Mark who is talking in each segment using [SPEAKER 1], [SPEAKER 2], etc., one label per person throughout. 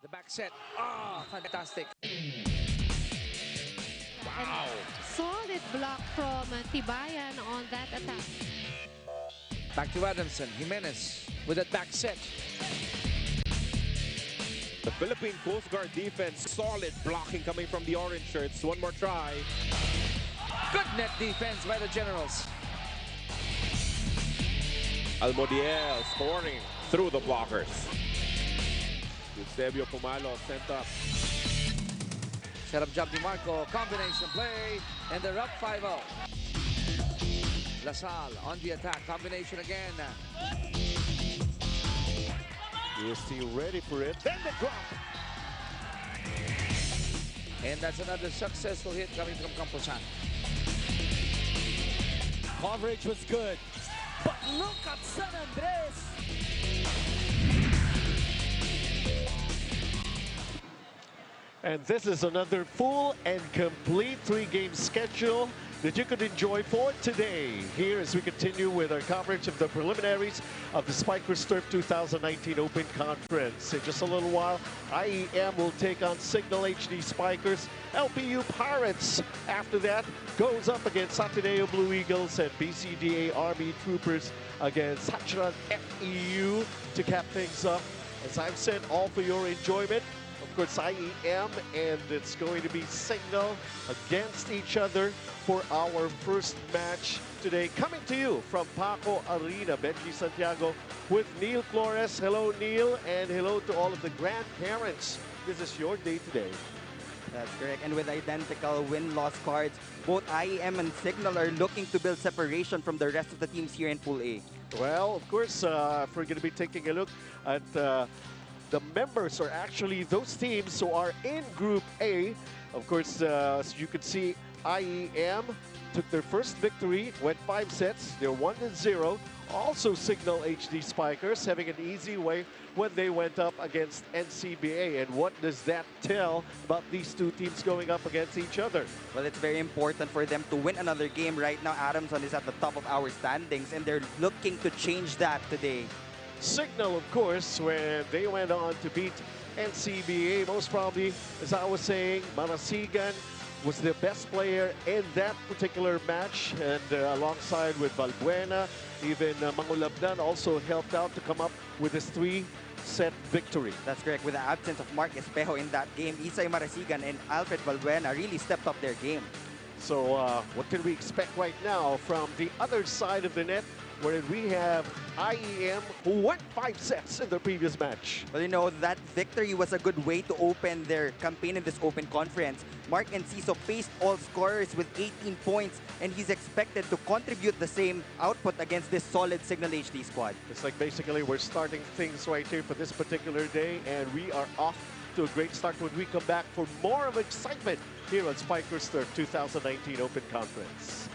[SPEAKER 1] The back set. Ah, fantastic. Wow.
[SPEAKER 2] Solid block from Tibayan on that attack.
[SPEAKER 1] Back to Adamson. Jimenez with that back set.
[SPEAKER 3] The Philippine Coast Guard defense, solid blocking coming from the orange shirts. One more try.
[SPEAKER 1] Good net defense by the Generals.
[SPEAKER 3] Almodiel scoring through the blockers. Eusebio Pumalo sent up.
[SPEAKER 1] Set up jump ni Marco. Combination play. And they're up 5-0. Lasal on the attack. Combination again.
[SPEAKER 3] UST ready for it. Then the drop.
[SPEAKER 1] And that's another successful hit coming from Camposan.
[SPEAKER 4] Coverage was good. But look at San Andres.
[SPEAKER 5] And this is another full and complete three-game schedule that you could enjoy for today. Here as we continue with our coverage of the preliminaries of the Spikers Turf 2019 Open Conference. In just a little while, IEM will take on Cignal HD Spikers. LPU Pirates, after that, goes up against Ateneo Blue Eagles, and BCDA Army Troopers against Sacharan FEU to cap things up. As I've said, all for your enjoyment. Of course, IEM, and it's going to be Cignal against each other for our first match today. Coming to you from Paco Arena, Benji Santiago with Neil Flores. Hello, Neil, and hello to all of the grandparents. This is your day today.
[SPEAKER 6] That's correct. And with identical win-loss cards, both IEM and Cignal are looking to build separation from the rest of the teams here in Pool A.
[SPEAKER 5] Well, of course, if we're going to be taking a look at the members, are actually those teams who are in Group A. Of course, as you can see, IEM took their first victory, went 5 sets. They're 1-0. Also, Cignal HD Spikers having an easy way when they went up against NCBA. And what does that tell about these two teams going up against each other?
[SPEAKER 6] Well, it's very important for them to win another game. Right now, Adamson is at the top of our standings, and they're looking to change that today.
[SPEAKER 5] Cignal, of course, when they went on to beat NCBA, most probably, as I was saying, Marasigan was the best player in that particular match, and alongside with Valbuena, even Mangulabnan also helped out to come up with this 3-set victory.
[SPEAKER 6] That's correct. With the absence of Mark Espejo in that game, Isay Marasigan and Alfred Valbuena really stepped up their game.
[SPEAKER 5] So what can we expect right now from the other side of the net, where we have IEM, who won 5 sets in their previous match?
[SPEAKER 6] Well, you know, that victory was a good way to open their campaign in this open conference. Mark Enciso paced all scorers with 18 points, and he's expected to contribute the same output against this solid Cignal HD squad.
[SPEAKER 5] It's like basically we're starting things right here for this particular day, and we are off to a great start when we come back for more of excitement here on Spikers Turf 2019 Open Conference.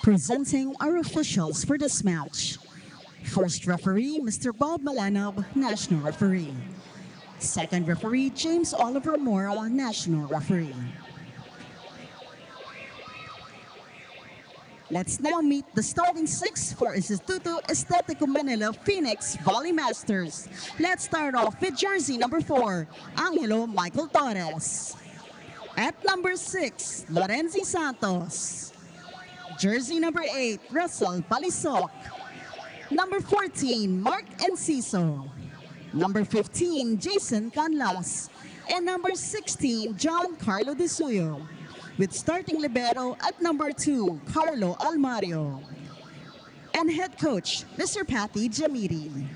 [SPEAKER 7] Presenting our officials for this match. First referee, Mr. Bob Malanov, National Referee. Second referee, James Oliver Mora, National Referee. Let's now meet the starting six for Instituto Estético Manila Phoenix Volley Masters. Let's start off with jersey number 4, Angelo Michael Torres. At number 6, Lorenzi Santos. Jersey number 8, Russell Palisok. Number 14, Mark Enciso. Number 15, Jason Canlas. And number 16, John Carlo De Suyo. With starting libero at number 2, Carlo Almario. And head coach, Mr. Patty Jamiri.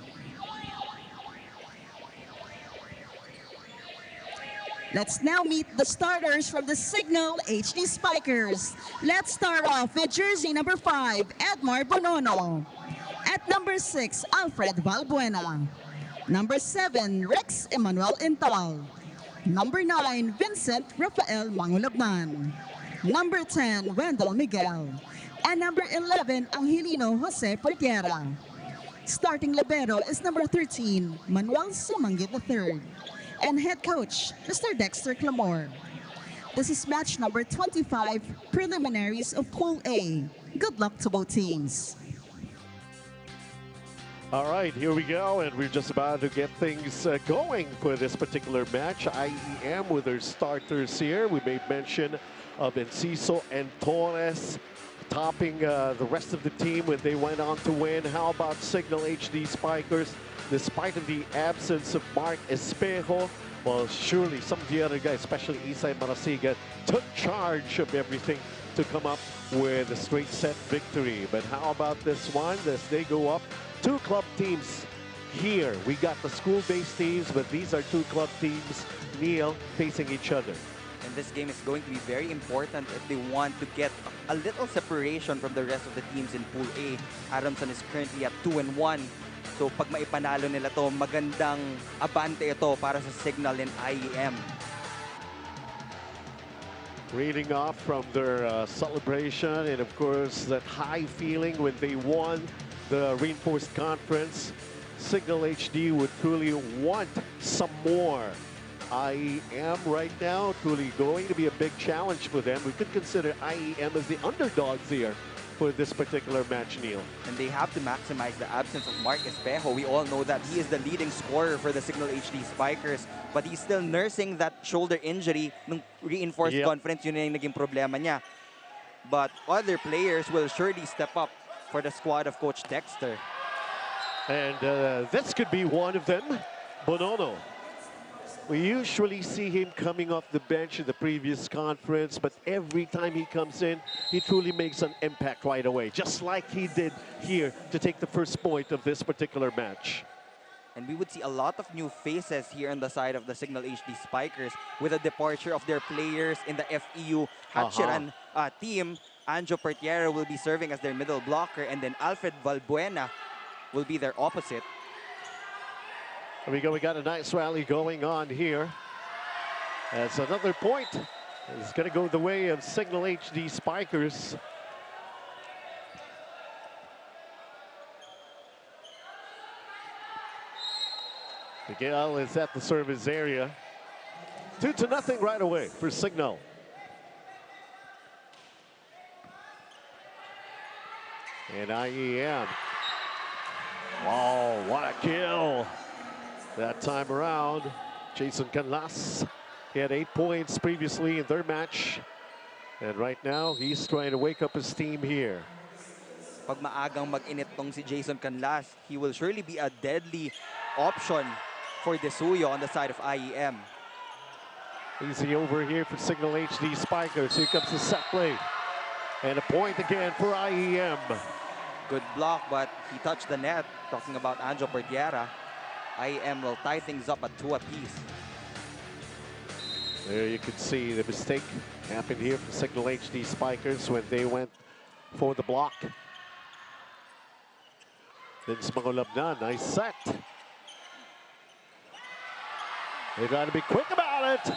[SPEAKER 7] Let's now meet the starters from the Cignal HD Spikers. Let's start off with jersey number 5, Edmar Bonono. At number 6, Alfred Valbuena. Number 7, Rex Emmanuel Intal. Number 9, Vincent Rafael Mangulagman. Number 10, Wendell Miguel. And number 11, Angelino Jose Portiera. Starting libero is number 13, Manuel Sumangit III. And head coach, Mr. Dexter Clamore. This is match number 25, preliminaries of Pool A. Good luck to both teams.
[SPEAKER 5] All right, here we go, and we're just about to get things going for this particular match. IEM with their starters here. We made mention of Enciso and Torres topping the rest of the team when they went on to win. How about Cignal HD Spikers? Despite of the absence of Mark Espejo, well, surely some of the other guys, especially Isay Marasigan, took charge of everything to come up with a straight set victory. But how about this one as they go up? Two club teams here. We got the school-based teams, but these are two club teams, Neil, facing each other.
[SPEAKER 6] And this game is going to be very important if they want to get a little separation from the rest of the teams in Pool A. Adamson is currently at 2-1. So pag maipanalo nila to, magandang abante ito para sa Cignal and IEM.
[SPEAKER 5] Reading off from their celebration, and of course that high feeling when they won the reinforced conference. Cignal HD would truly want some more. IEM right now truly going to be a big challenge for them. We could consider IEM as the underdogs here for this particular match, Neil.
[SPEAKER 6] And they have to maximize the absence of Mark Espejo. We all know that he is the leading scorer for the Cignal HD Spikers, but he's still nursing that shoulder injury ng reinforced conference. Yun yung naging problema niya. But other players will surely step up for the squad of Coach Dexter.
[SPEAKER 5] And this could be one of them, Bonono. We usually see him coming off the bench in the previous conference, but every time he comes in, he truly makes an impact right away, just like he did here to take the first point of this particular match.
[SPEAKER 6] And we would see a lot of new faces here on the side of the Cignal HD Spikers with the departure of their players in the FEU Hatchiran team. Anjo Portiera will be serving as their middle blocker, and then Alfred Valbuena will be their opposite.
[SPEAKER 5] There we go, we got a nice rally going on here. As another point is going to go the way of Cignal HD Spikers. Miguel is at the service area. 2-0 right away for Cignal. And IEM. Oh, what a kill. That time around, Jason Canlas. He had 8 points previously in their match. And right now, he's trying to wake up his team here.
[SPEAKER 6] Pag maagang mag-init tong si Jason Canlas, he will surely be a deadly option for De Suyo on the side of IEM.
[SPEAKER 5] Easy over here for Cignal HD Spikers. Here comes the set play. And a point again for IEM.
[SPEAKER 6] Good block, but he touched the net. Talking about Anjo Portiera. IEM will tie things up at 2 apiece.
[SPEAKER 5] There you can see the mistake happened here for Cignal HD Spikers when they went for the block. Vince Mangulabnan, nice set. They got to be quick about it.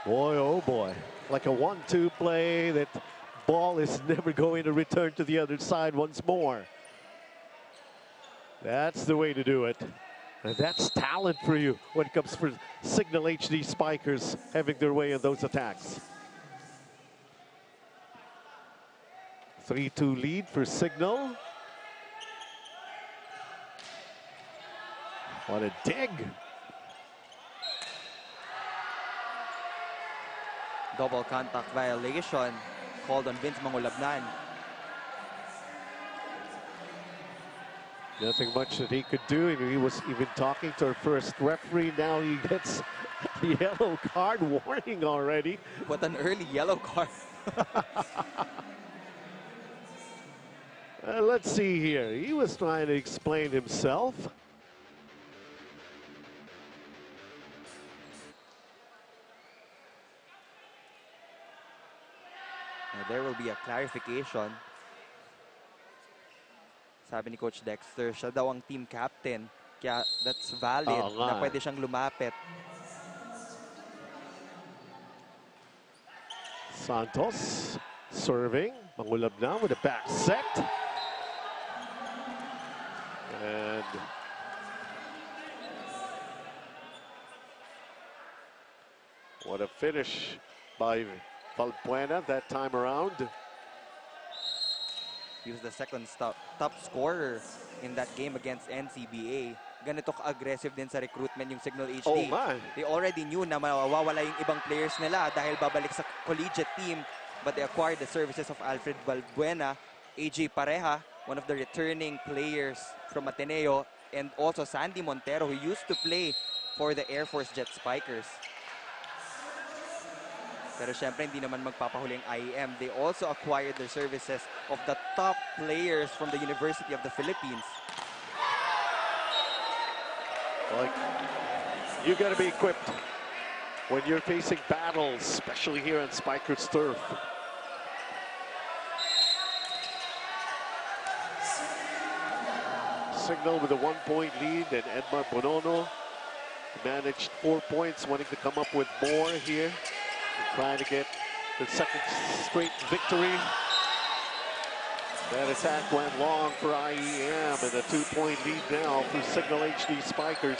[SPEAKER 5] Boy, oh boy. Like a 1-2 play, that ball is never going to return to the other side once more. That's the way to do it. And that's talent for you when it comes for Cignal HD Spikers having their way in those attacks. 3-2 lead for Cignal. What a dig.
[SPEAKER 6] Double contact violation called on Vince Mangulabnan.
[SPEAKER 5] Nothing much that he could do, and he was even talking to our first referee. Now he gets a yellow card warning already.
[SPEAKER 6] What an early yellow card.
[SPEAKER 5] Let's see here. He was trying to explain himself.
[SPEAKER 6] There will be a clarification. Sabi ni Coach Dexter, siya daw ang team captain. Kaya that's valid na pwede siyang lumapit.
[SPEAKER 5] Santos serving. Mangulabnan with a back set. And what a finish by Valbuena that time around.
[SPEAKER 6] He was the second top scorer in that game against NCBA. Ganito ka-aggressive din sa recruitment yung Cignal HD.
[SPEAKER 5] Oh my.
[SPEAKER 6] They already knew na mawawala yung ibang players nila dahil babalik sa collegiate team, but they acquired the services of Alfred Valbuena, AJ Pareja, one of the returning players from Ateneo, and also Sandy Montero, who used to play for the Air Force Jet Spikers. Pero syempre, hindi naman magpapahuli ang IEM. They also acquired the services of the top players from the University of the Philippines.
[SPEAKER 5] Like, you got to be equipped when you're facing battles, especially here on Spikers turf. Cignal with a 1-point lead, and Edmar Bonono managed 4 points, wanting to come up with more here. Trying to get the second straight victory. That attack went long for IEM, and a 2-point lead now for Cignal HD Spikers.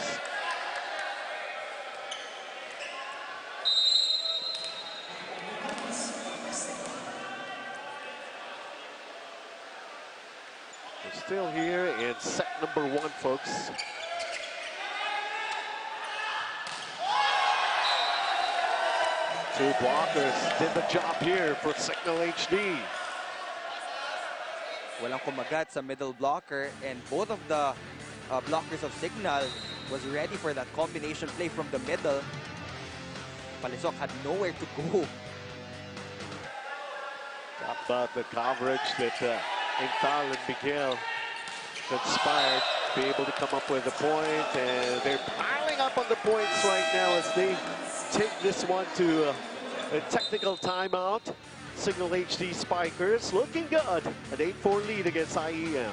[SPEAKER 5] We're still here in set number 1, folks. Two blockers did the job here for Cignal HD.
[SPEAKER 6] Walang kumagat sa middle blocker, and both of the blockers of Cignal was ready for that combination play from the middle. Palisok had nowhere to go.
[SPEAKER 5] Talk about the coverage that Intal and Miguel conspired to be able to come up with a point, and they're piling up on the points right now as they take this one to a technical timeout. Cignal HD Spikers looking good. An 8-4 lead against IEM.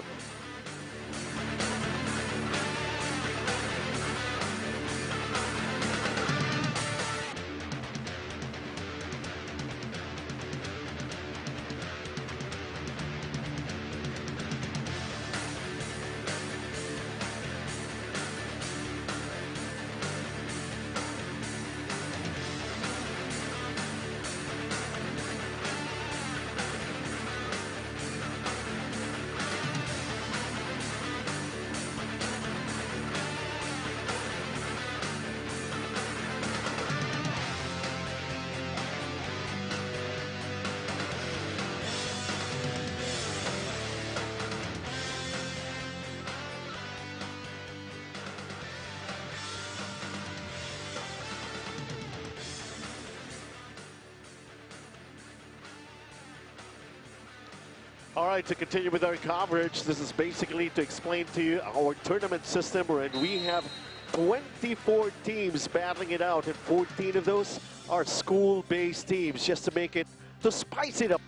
[SPEAKER 5] All right, to continue with our coverage, this is basically to explain to you our tournament system, wherein we have 24 teams battling it out, and 14 of those are school-based teams, just to make it, to spice it up,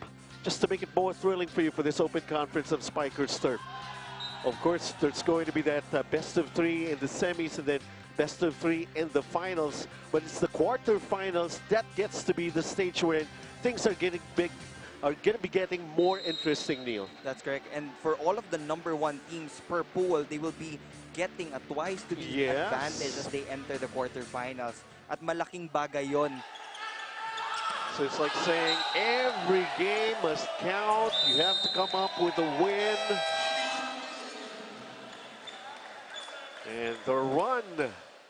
[SPEAKER 5] just to make it more thrilling for you for this open conference of Spikers turf. Of course, there's going to be that best of 3 in the semis, and then best of 3 in the finals. But it's the quarterfinals that gets to be the stage where things are getting big, are going to be getting more interesting, Neil.
[SPEAKER 6] That's correct. And for all of the #1 teams per pool, they will be getting a twice to the advantage as they enter the quarterfinals. At malaking bagay yon
[SPEAKER 5] So it's like saying every game must count. You have to come up with a win. And the run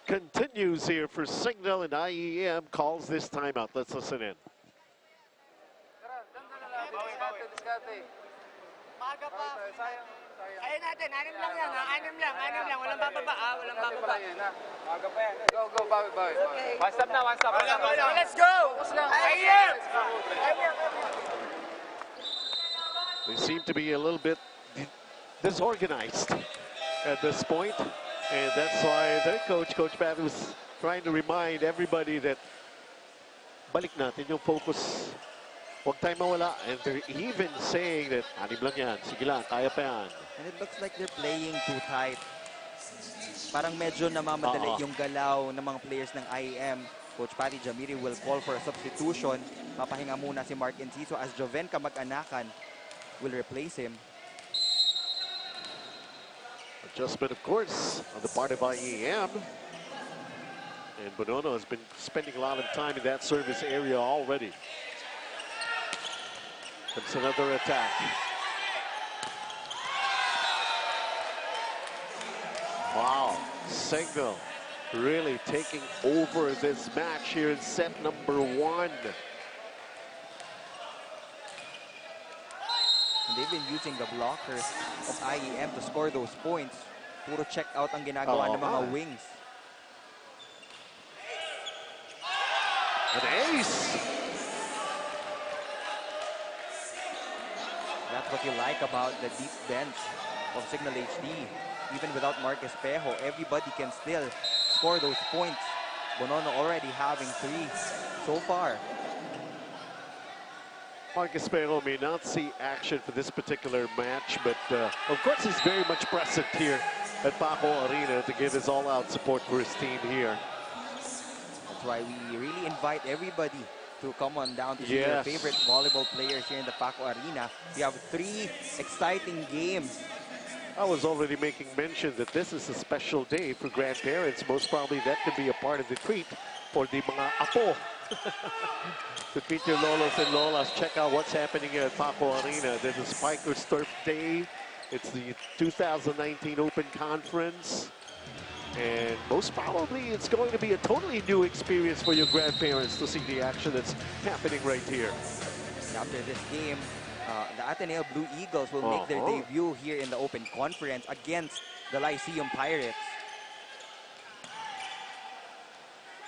[SPEAKER 5] continues here for Cignal, and IEM calls this timeout. Let's listen in.
[SPEAKER 8] Maaga pa. Kaya natin, 6 lang yan, 6 lang, walang bababa, walang bababa. Maaga pa yan. Go, bawi. One stop na. Let's go! IEM!
[SPEAKER 5] They seem to be a little bit disorganized at this point, and that's why their coach, Coach Pat, was trying to remind everybody that balik natin yung focus. Huwag tayo mawala. And they're even saying that, 6 lang yan, sige lang, kaya pa yan.
[SPEAKER 6] And it looks like they're playing too tight. Parang medyo namamadali yung galaw ng mga players ng IEM. Coach Patty Jamiri will call for a substitution. Papahinga muna si Mark Enciso as Joven Kamag-anakan will replace him.
[SPEAKER 5] Adjustment, of course, on the part of IEM. And Bonono has been spending a lot of time in that service area already. It's another attack. Wow, Cignal really taking over this match here in set number 1.
[SPEAKER 6] And they've been using the blockers of IEM to score those points. Puro check out ang ginagawa ng mga wings.
[SPEAKER 5] An ace!
[SPEAKER 6] That's what you like about the deep bench of Cignal HD. Even without Mark Espejo, everybody can still score those points. Bonono already having 3 so far.
[SPEAKER 5] Mark Espejo may not see action for this particular match, but of course he's very much present here at Paco Arena to give his all-out support for his team here.
[SPEAKER 6] That's why we really invite everybody to come on down to see your favorite volleyball players here in the Paco Arena. We have 3 exciting games.
[SPEAKER 5] I was already making mention that this is a special day for grandparents. Most probably that could be a part of the treat for the mga apo. To treat your lolos and lolas, check out what's happening here at Paco Arena. There's a Spikers Turf Day. It's the 2019 Open Conference. And most probably it's going to be a totally new experience for your grandparents to see the action that's happening right here.
[SPEAKER 6] After this game, the Ateneo Blue Eagles will make their debut here in the Open Conference against the Lyceum Pirates.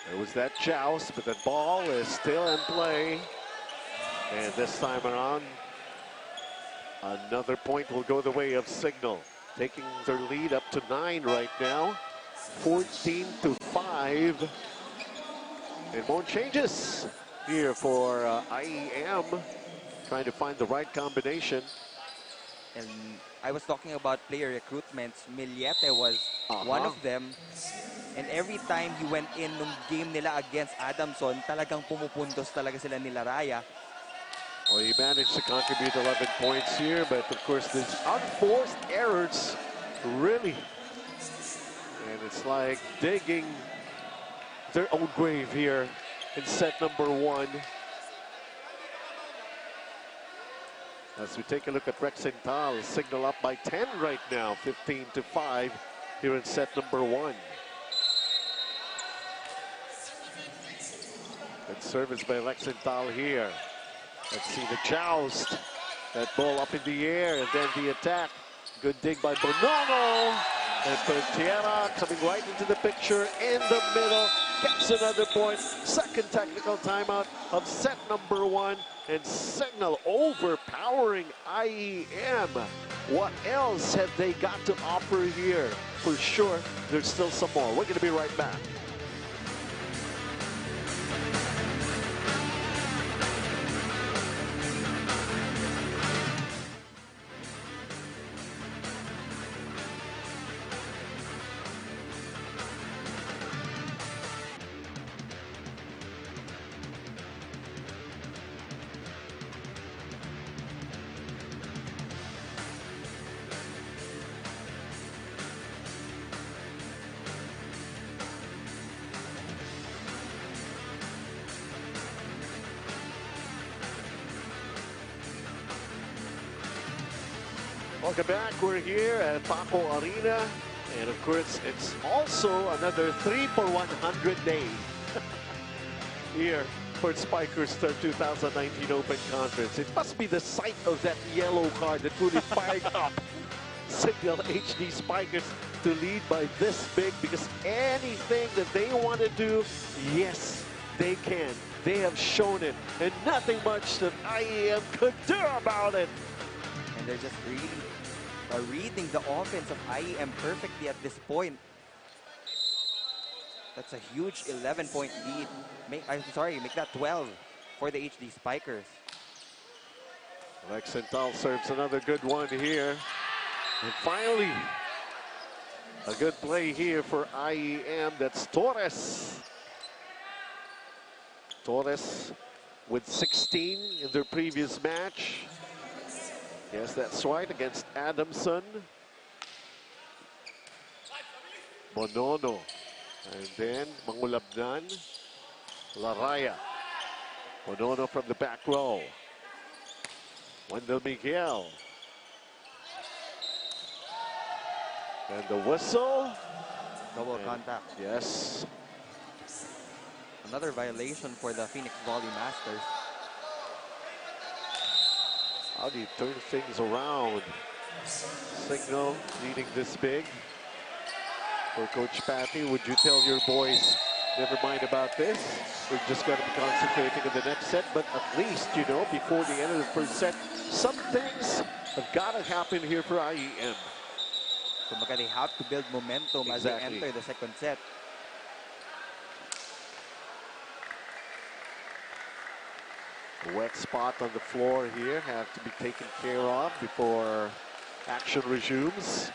[SPEAKER 5] There was that joust, but the ball is still in play. And this time around, another point will go the way of Cignal, taking their lead up to 9 right now. 14-5. And more changes here for IEM, trying to find the right combination.
[SPEAKER 6] And I was talking about player recruitments. Miliete was one of them. And every time he went in nung game nila against Adamson, talagang pumupuntos talaga sila nila Raya.
[SPEAKER 5] Well, he managed to contribute 11 points here, but of course these unforced errors really. And it's like digging their own grave here in set number 1. As we take a look at Rexental, Cignal up by 10 right now, 15-5 here in set number 1. Good service by Rexental here. Let's see the joust. That ball up in the air, and then the attack. Good dig by Bonono. And Pertiera coming right into the picture in the middle. Gets another point. Second technical timeout of set number 1. And Cignal overpowering IEM. What else have they got to offer here? For sure, there's still some more. We're going to be right back. Welcome back. We're here at Paco Arena. And of course, it's also another 3 for 100 day here for Spikers 2019 Open Conference. It must be the sight of that yellow card that really fired up Cignal HD Spikers to lead by this big, because anything that they want to do, yes, they can. They have shown it, and nothing much that IEM could do about it.
[SPEAKER 6] And they're just really reading the offense of IEM perfectly at this point. That's a huge 11-point lead. Make that 12 for the HD Spikers.
[SPEAKER 5] Lexenthal serves another good one here. And finally, a good play here for IEM. That's Torres. Torres with 16 in their previous match. Yes, that's right, against Adamson. Bonono. And then Mangulabnan. Laraya. Bonono from the back row. Wendell Miguel. And the whistle.
[SPEAKER 6] Double contact.
[SPEAKER 5] Yes.
[SPEAKER 6] Another violation for the Phoenix Volley Masters.
[SPEAKER 5] How do you turn things around? Cignal leading this big. For Coach Patty, would you tell your boys, never mind about this? We've just got to be concentrating on the next set. But at least, you know, before the end of the first set, some things have got to happen here for IEM.
[SPEAKER 6] So they have to build momentum as they enter the second set.
[SPEAKER 5] A wet spot on the floor here have to be taken care of before action resumes.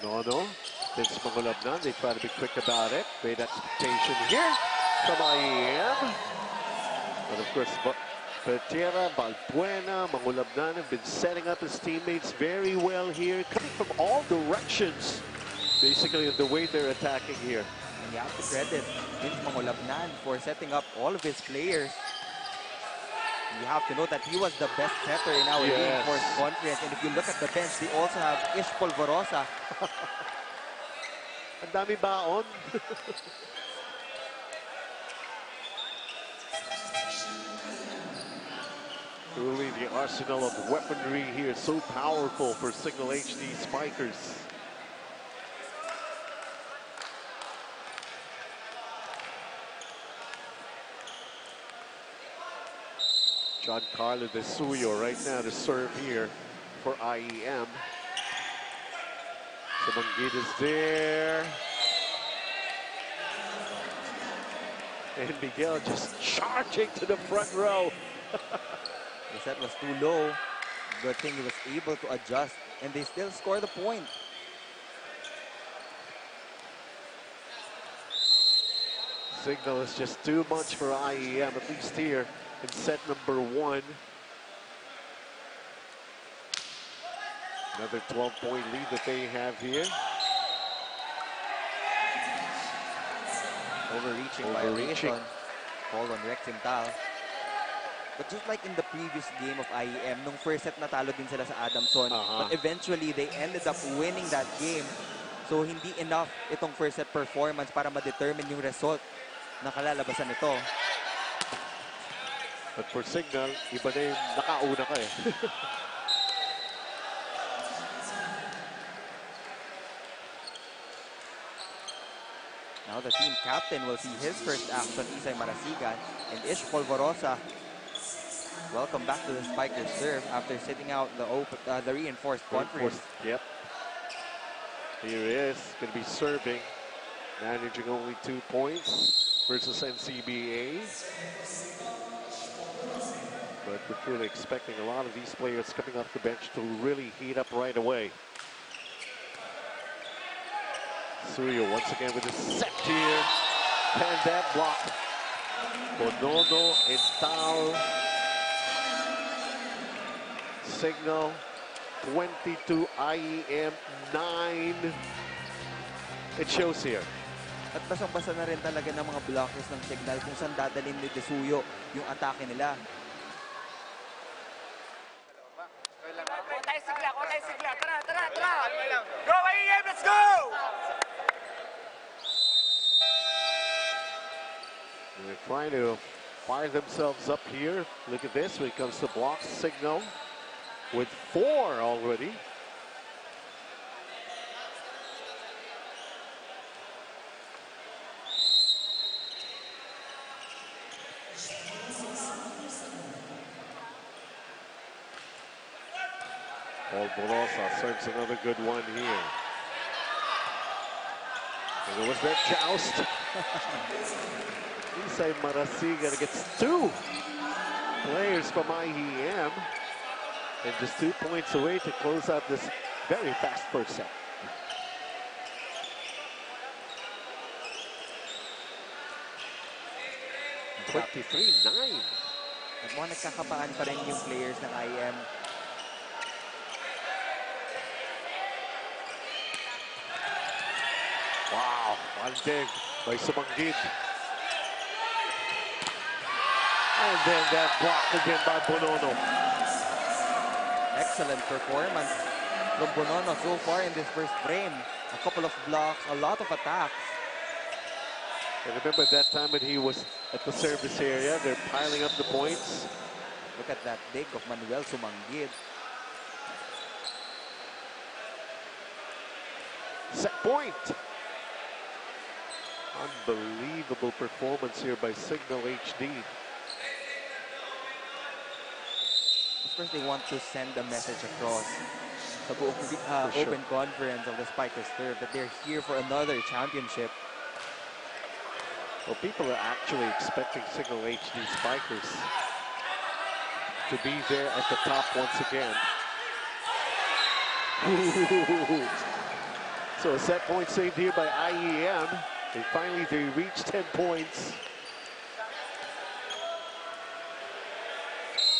[SPEAKER 5] No. Vince Mangulabnan, they try to be quick about it. Great expectation here from IEM. And of course, Petera, Balbuena, Mangulabnan have been setting up his teammates very well here, coming from all directions, basically, in the way they're attacking here.
[SPEAKER 6] And you have to credit Vince Mangulabnan for setting up all of his players. You have to know that he was the best setter in our reinforced conference. And if you look at the bench, they also have Ish Polvorosa.
[SPEAKER 5] Ang dami baon. Truly, the arsenal of weaponry here is so powerful for Cignal HD Spikers. Giancarlo De Suyo right now to serve here for IEM. Samanggit is there. And Miguel just charging to the front row.
[SPEAKER 6] The set was too low. Good thing he was able to adjust. And they still score the point.
[SPEAKER 5] Cignal is just too much for IEM, at least here in set number 1. Another 12-point lead that they have here.
[SPEAKER 6] Overreaching violation. Call on Lexenthal. But just like in the previous game of IEM, nung first set natalo din sila sa Adamson. But eventually, they ended up winning that game. So hindi enough itong first set performance para ma-determine yung result na kalalabasan nito.
[SPEAKER 5] But for Cignal, iba na yung nakauna ka eh.
[SPEAKER 6] Now the team captain will see his first action, Isay Marasigan, and Ish Polvorosa. Welcome back to the Spikers serve after sitting out the reinforced conference.
[SPEAKER 5] Yep. Here he is, going to be serving, managing only 2 points versus NCBA. But we're truly expecting a lot of these players coming off the bench to really heat up right away. Suyo once again with a set here. And that block. Bonono and Tal. Cignal 22, IEM 9. It shows here.
[SPEAKER 6] At basang-basa na rin talaga ng mga blockers ng Cignal kung saan dadalhin ni Desuyo yung atake nila.
[SPEAKER 8] Kontay sigla. Tara. Go, IEM, let's go!
[SPEAKER 5] They're trying to fire themselves up here. Look at this when it comes to blocks. Cignal with 4 already. Paul Bolosa serves another good one here. And it was that joust. Isay Marasigan gets 2 players from IEM. And just 2 points away to close out this very fast first set. (23-9).
[SPEAKER 6] At mukhang nagkakapaan pa rin yung players ng IEM.
[SPEAKER 5] Wow, Aldeg by Sumanggid. And then that block again by Bonono.
[SPEAKER 6] Excellent performance from Bonono so far in this first frame. A couple of blocks, a lot of attacks.
[SPEAKER 5] And remember that time when he was at the service area, they're piling up the points.
[SPEAKER 6] Look at that dig of Manuel Sumanggid.
[SPEAKER 5] Set point. Unbelievable performance here by Cignal HD.
[SPEAKER 6] Of course, they want to send a message across sa buong
[SPEAKER 5] sure.
[SPEAKER 6] open conference of the Spikers Turf that they're here for another championship.
[SPEAKER 5] Well, people are actually expecting Cignal HD Spikers to be there at the top once again. So a set point saved here by IEM. And finally, they reach 10 points.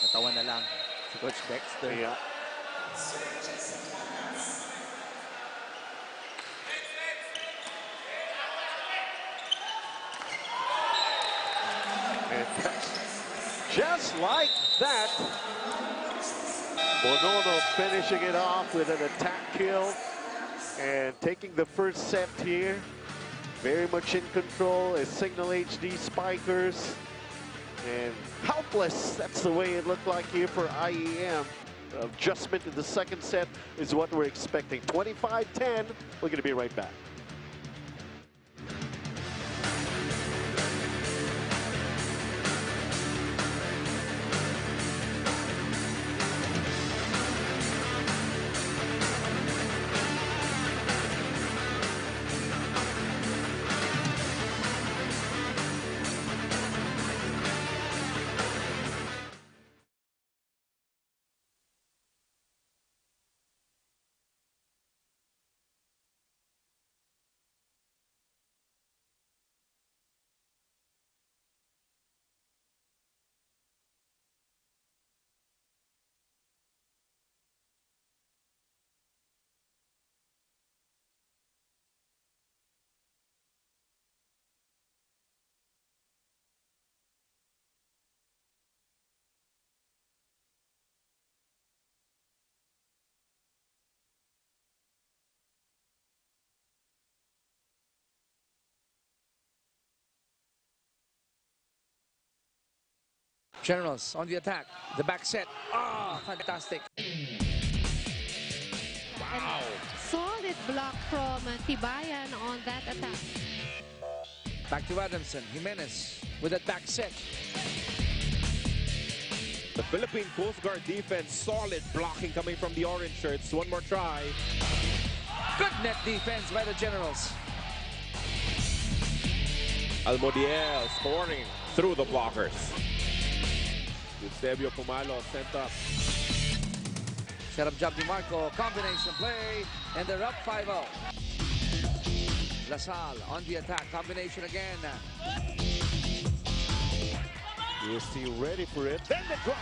[SPEAKER 6] Natawa na lang si Coach Dexter.
[SPEAKER 5] Yeah. And just like that, Bonono finishing it off with an attack kill and taking the first set here. Very much in control is Cignal HD Spikers. And helpless, that's the way it looked like here for IEM. Adjustment in the second set is what we're expecting. 25-10, we're going to be right back.
[SPEAKER 1] Generals on the attack. The back set. Ah, fantastic. Wow.
[SPEAKER 2] Solid block from Tibayan on that attack.
[SPEAKER 1] Back to Adamson. Jimenez with that back set.
[SPEAKER 3] The Philippine Coast Guard defense, solid blocking coming from the orange shirts. One more try.
[SPEAKER 1] Good net defense by the Generals.
[SPEAKER 3] Almodiel scoring through the blockers. Eusebio Pumalo sent up.
[SPEAKER 1] Set up job ni Marco. Combination play. And they're up 5-0. Lasal on the attack. Combination again.
[SPEAKER 5] UST ready for it. Then the drop.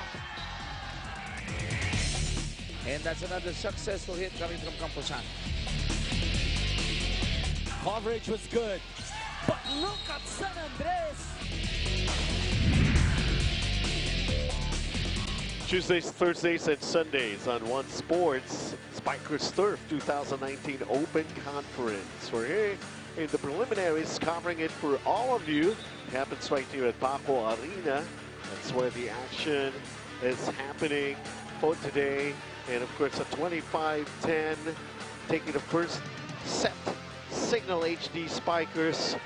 [SPEAKER 1] And that's another successful hit coming from Camposan.
[SPEAKER 4] Coverage was good. But look at San Andres.
[SPEAKER 5] Tuesdays, Thursdays, and Sundays on One Sports, Spikers Turf 2019 Open Conference. We're here in the preliminaries, covering it for all of you. It happens right here at Paco Arena. That's where the action is happening for today. And of course, at 25-10, taking the first set, Cignal HD Spikers.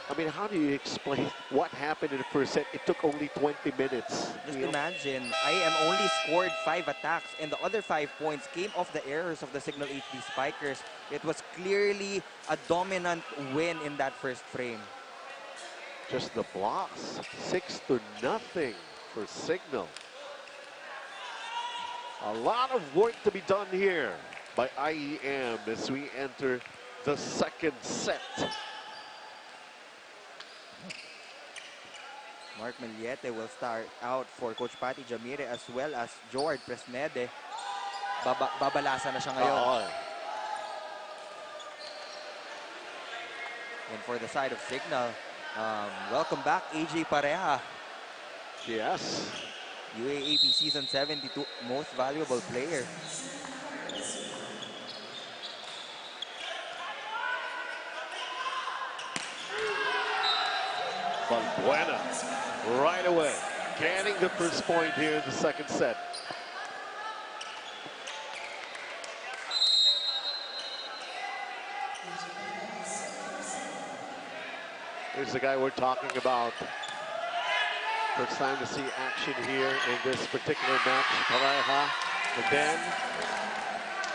[SPEAKER 5] I mean, how do you explain what happened in the first set? It took only 20 minutes.
[SPEAKER 6] Just imagine, IEM only scored 5 attacks, and the other 5 points came off the errors of the Cignal HD Spikers. It was clearly a dominant win in that first frame.
[SPEAKER 5] Just the blocks, 6-0 for Cignal. A lot of work to be done here by IEM as we enter the second set.
[SPEAKER 6] Mark Miliete will start out for Coach Patty Jamire as well as Joard Presnede. Babalasa na siya ngayon. And for the side of Cignal, welcome back AJ Pareja.
[SPEAKER 5] Yes.
[SPEAKER 6] UAAP Season 72 Most Valuable Player.
[SPEAKER 5] Balbuena right away, getting the first point here in the second set. Here's the guy we're talking about. First time to see action here in this particular match, Pareja. But then,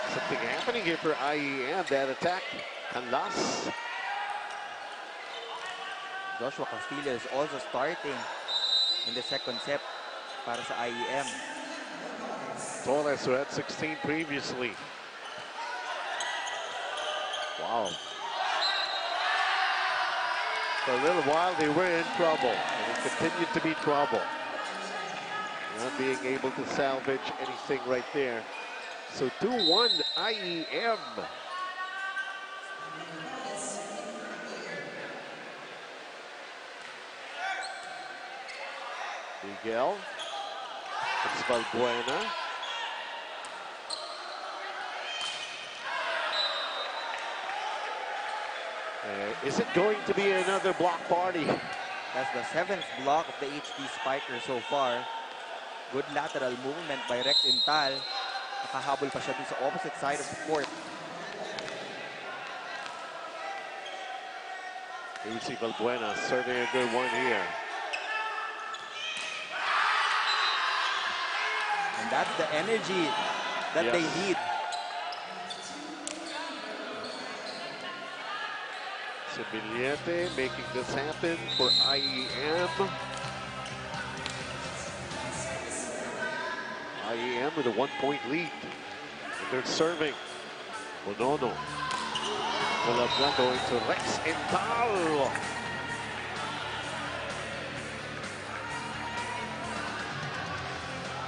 [SPEAKER 5] something happening here for IEM. That attack, Canlas.
[SPEAKER 6] Joshua Castillo is also starting in the second set para sa IEM.
[SPEAKER 5] Torres, who had 16 previously. Wow. For a little while, they were in trouble, and it continued to be trouble. Not being able to salvage anything right there. So 2-1 IEM. Miguel. It's Balbuena. Is it going to be another block party?
[SPEAKER 6] That's the 7th block of the HD Spiker so far. Good lateral movement by Rex Intal. Nakahabol pa siya dun sa opposite side of the court.
[SPEAKER 5] Lucy Balbuena, certainly a good one here.
[SPEAKER 6] And that's the energy that they need.
[SPEAKER 5] Miliete making this happen for IEM. IEM with a 1-point lead. And they're serving. Bonono. Bulabla going to Rex Intal.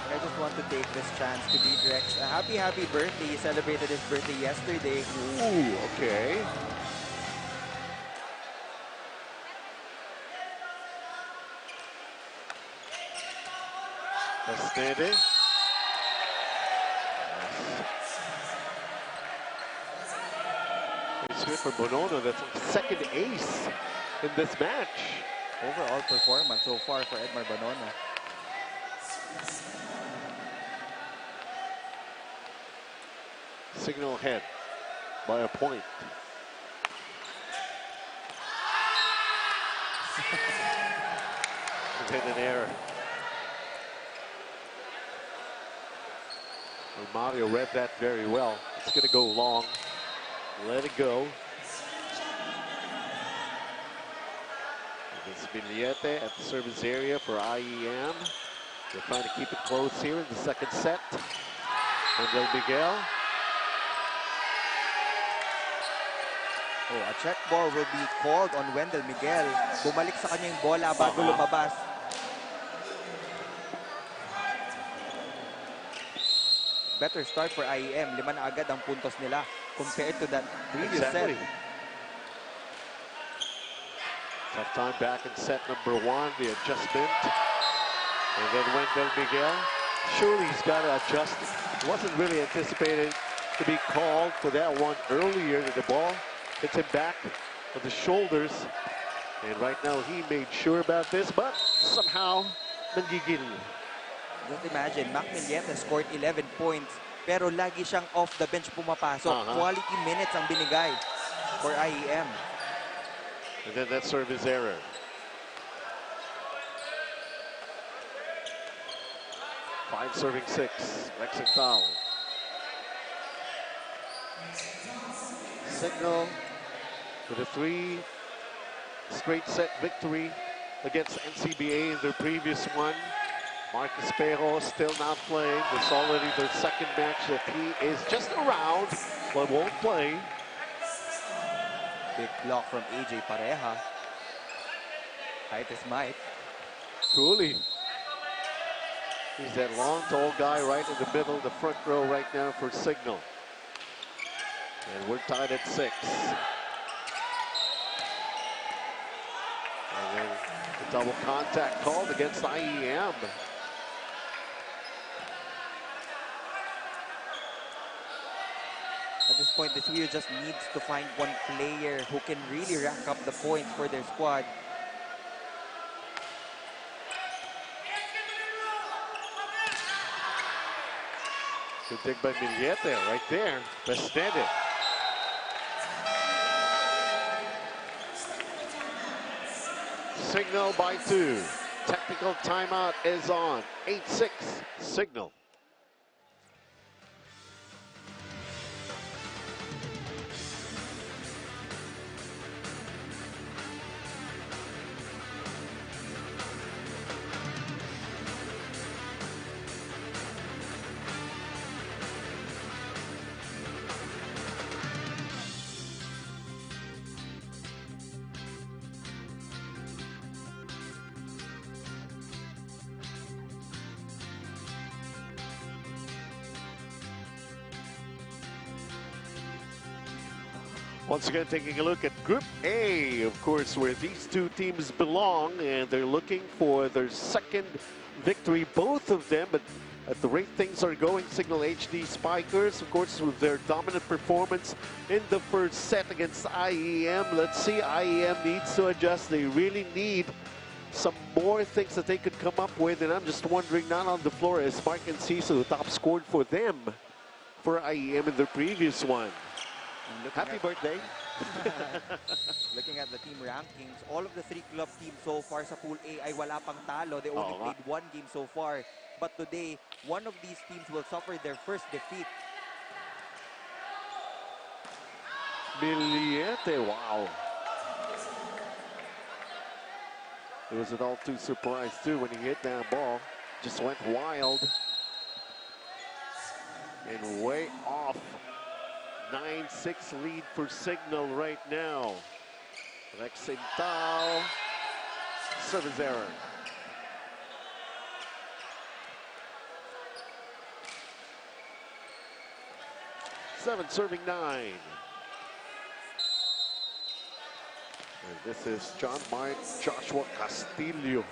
[SPEAKER 6] I just want to take this chance to greet Rex. A happy birthday. He celebrated his birthday yesterday.
[SPEAKER 5] Ooh, okay. Steady. Yes. It's good for Bonono. That's his second ace in this match.
[SPEAKER 6] Overall performance so far for Edmar Bonono.
[SPEAKER 5] Cignal ahead by a point. And then an error. Mario read that very well. It's going to go long. Let it go. It's Miliete at the service area for IEM. They're trying to keep it close here in the second set. Wendell Miguel.
[SPEAKER 6] Oh, a check ball will be called on Wendell Miguel. Bumalik sa kanya yung bola bago lumabas. better start for IEM. 5 na agad ang puntos nila compared to that previous
[SPEAKER 5] Exactly.
[SPEAKER 6] set.
[SPEAKER 5] Tough time back in set number 1, the adjustment. And then Wendell Miguel, surely he's got to adjust. It wasn't really anticipated to be called for that one earlier. The ball hits him back with the shoulders. And right now he made sure about this, but somehow nanggigil.
[SPEAKER 6] Just imagine, Mac Milleta scored 11 points, pero lagi siyang off the bench pumapasok. Quality minutes ang binigay for IEM.
[SPEAKER 5] And then that service error. Five serving 6, Cignal. Cignal with a 3 straight set victory against NCBA in their previous one. Marcus Pejo still not playing. It's already their second match that he is just around but won't play.
[SPEAKER 6] Big block from AJ Pareja. Height is might.
[SPEAKER 5] Truly. He's that long, tall guy right in the middle, the front row right now for Cignal. And we're tied at 6. And then the double contact called against IEM.
[SPEAKER 6] At this point, the Trio just needs to find one player who can really rack up the points for their squad.
[SPEAKER 5] Good dig by Milleta right there. Besnede. Cignal by 2. Technical timeout is on. 8-6 Cignal. Once again, taking a look at Group A, of course, where these two teams belong, and they're looking for their second victory, both of them. But at the rate things are going, Cignal HD Spikers, of course, with their dominant performance in the first set against IEM. Let's see, IEM needs to adjust. They really need some more things that they could come up with, and I'm just wondering, not on the floor, as Mark and Ciso top scored for them for IEM in their previous one. Happy birthday.
[SPEAKER 6] Looking at the team rankings, all of the 3 club teams so far sa Pool A ay wala pang talo. They only played 1 game so far. But today, one of these teams will suffer their first defeat.
[SPEAKER 5] Milleta, wow. It wasn't all too surprised too when he hit that ball. Just went wild. And way off. 9-6 lead for Cignal right now. Cignal, service error. Seven serving 9. And this is John Mark Joshua Castillo.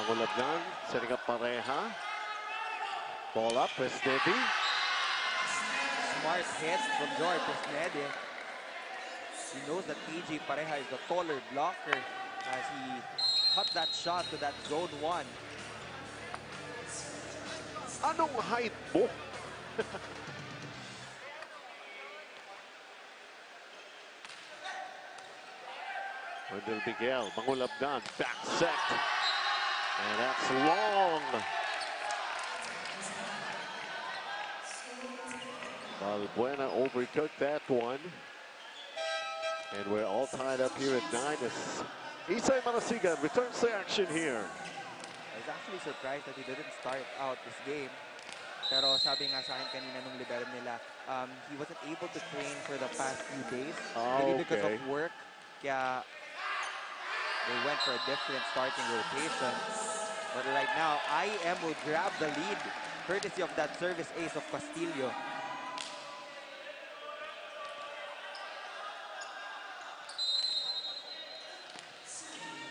[SPEAKER 5] Mangulabnan, setting up Pareja. Ball up, Besnede.
[SPEAKER 6] Smart hit from George Besnede. He knows that AJ Pareja is the taller blocker as he cut that shot to that zone 1.
[SPEAKER 5] Anong height mo? Wendell Miguel, Mangulabnan, back set. And that's long. Balbuena overtook that one. And we're all tied up here at 9 as Isay Malasigan returns to action here.
[SPEAKER 6] I was actually surprised that he didn't start out this game. Pero sabi nga sa akin kanina nung libero nila, he wasn't able to train for the past few days. Maybe because of work. Kaya They went for a different starting rotation. But right now, IEM will grab the lead, courtesy of that service ace of Castillo.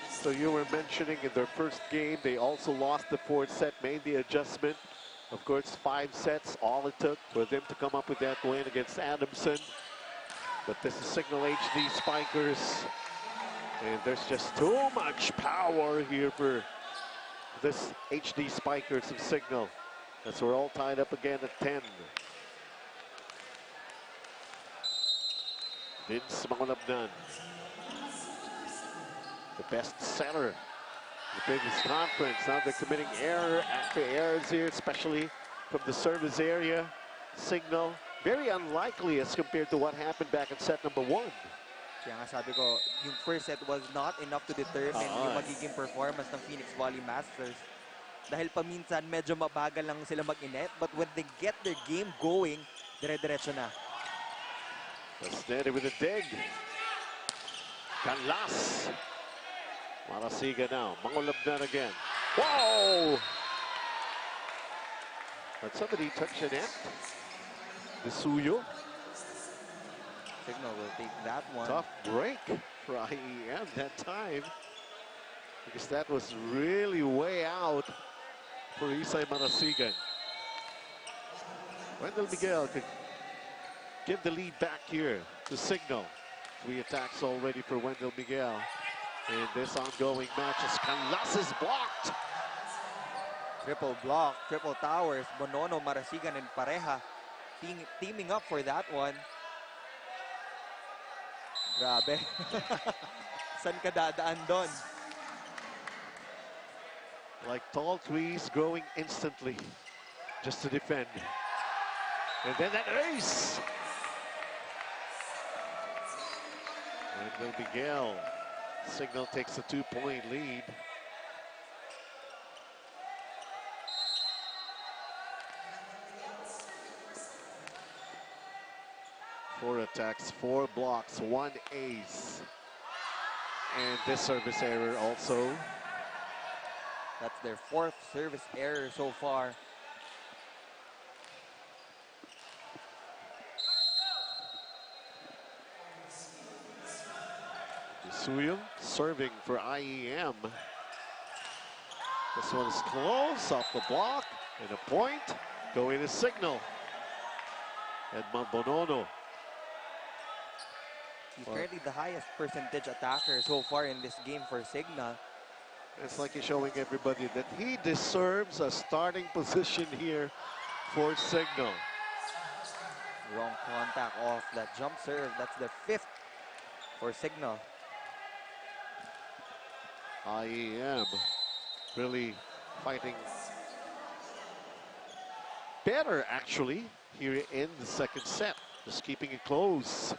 [SPEAKER 5] So you were mentioning in their first game, they also lost the fourth set, made the adjustment. Of course, 5 sets, all it took for them to come up with that win against Adamson. But this is Cignal HD Spikers. And there's just too much power here for this HD Spikers of Cignal. As we're all tied up again at 10. Vince Mangonabnan, the best setter, the biggest conference. Now they're committing error after errors here, especially from the service area. Cignal, very unlikely as compared to what happened back in set number 1.
[SPEAKER 6] Kaya nga sabi ko, yung first set was not enough to determine yung magiging performance ng Phoenix Valley Masters. Dahil paminsan medyo mabagal lang sila mag-inet, but when they get their game going, dire-diretso na.
[SPEAKER 5] Steady with a dig. Canlas. Marasiga now. Mangonabnan again. Whoa! But somebody touch the net. The Suyo.
[SPEAKER 6] Cignal will take that one.
[SPEAKER 5] Tough break for IEM that time. Because that was really way out for Isay Marasigan. Wendell Miguel could give the lead back here to Cignal. 3 attacks already for Wendell Miguel. In this ongoing match as Canlas is blocked.
[SPEAKER 6] Triple block, triple towers. Bonono, Marasigan, and Pareha teaming up for that one. Grabe. San ka dadaan doon?
[SPEAKER 5] Like tall trees growing instantly just to defend. And then that ace! Wendell Miguel. Cignal takes a 2-point lead. Four attacks, 4 blocks, 1 ace. And this service error also.
[SPEAKER 6] That's their 4th service error so far.
[SPEAKER 5] Suyo serving for IEM. This one is close off the block and a point going to Cignal. Edmond Bonono.
[SPEAKER 6] He's currently the highest percentage attacker so far in this game for Cignal.
[SPEAKER 5] It's like he's showing everybody that he deserves a starting position here for Cignal.
[SPEAKER 6] Wrong contact off that jump serve. That's the 5th for Cignal.
[SPEAKER 5] IEM really fighting better actually here in the second set. Just keeping it close.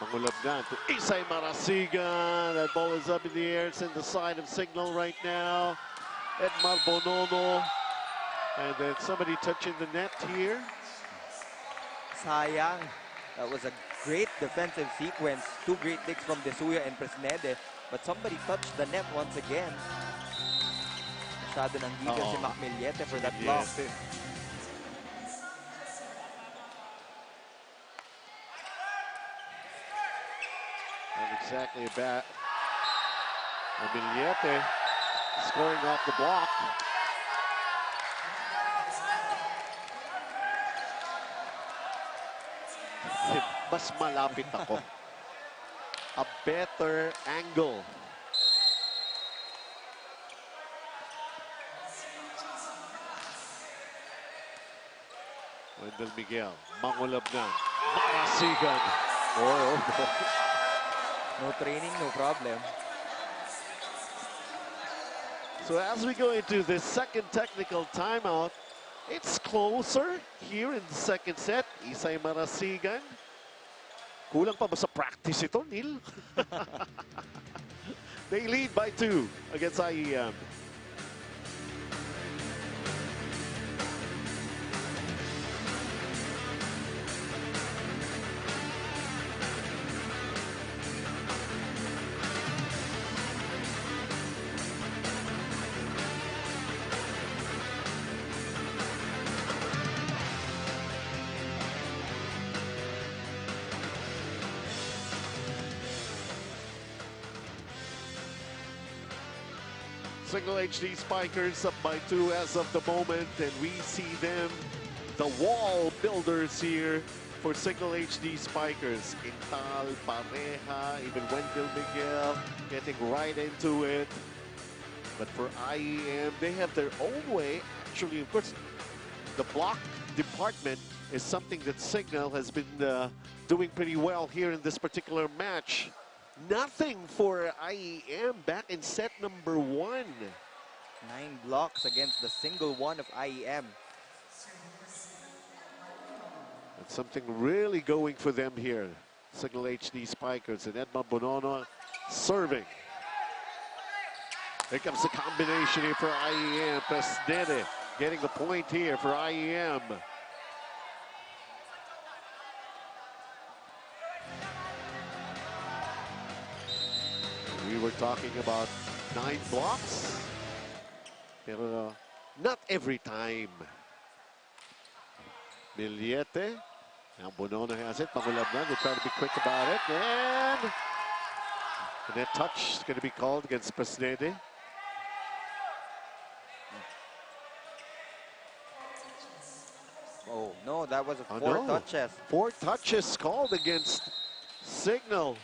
[SPEAKER 5] Mangonabnan to Isay Marasigan. That ball is up in the air. It's in the side of Cignal right now. Edmar Bonono. And then somebody touching the net here.
[SPEAKER 6] Sayang. That was a great defensive sequence. 2 great digs from Desuya and Presnede. But somebody touched the net once again. Masyado nang gigan si Macmillete for that block.
[SPEAKER 5] Not exactly a bat. Macmillete scoring off the block. Mas malapit ako. A better angle. Wendell Miguel, Mangonabnan, Marasigan. Oh.
[SPEAKER 6] No training, no problem.
[SPEAKER 5] So as we go into the second technical timeout, it's closer here in the second set. Isay Marasigan. Kulang pa ba sa practice ito, Neil? They lead by 2 against IEM. Cignal HD Spikers up by 2 as of the moment, and we see them, the wall builders here for Cignal HD Spikers. Intal, Pareja, even Wendell Miguel getting right into it. But for IEM, they have their own way. Actually, of course, the block department is something that Cignal has been doing pretty well here in this particular match. Nothing for IEM back in set number 1.
[SPEAKER 6] 9 blocks against the single one of IEM.
[SPEAKER 5] That's something really going for them here. Cignal HD Spikers and Edmond Bonono serving. Here comes the combination here for IEM. Presnede getting the point here for IEM. We were talking about 9 blocks. Pero not every time. Miliete. Now Bonono has it. Pangulabnan, they try to be quick about it. And that touch is going to be called against Presnede.
[SPEAKER 6] Oh, no, that was
[SPEAKER 5] Oh,
[SPEAKER 6] 4
[SPEAKER 5] no.
[SPEAKER 6] touches.
[SPEAKER 5] 4 touches called against Cignal.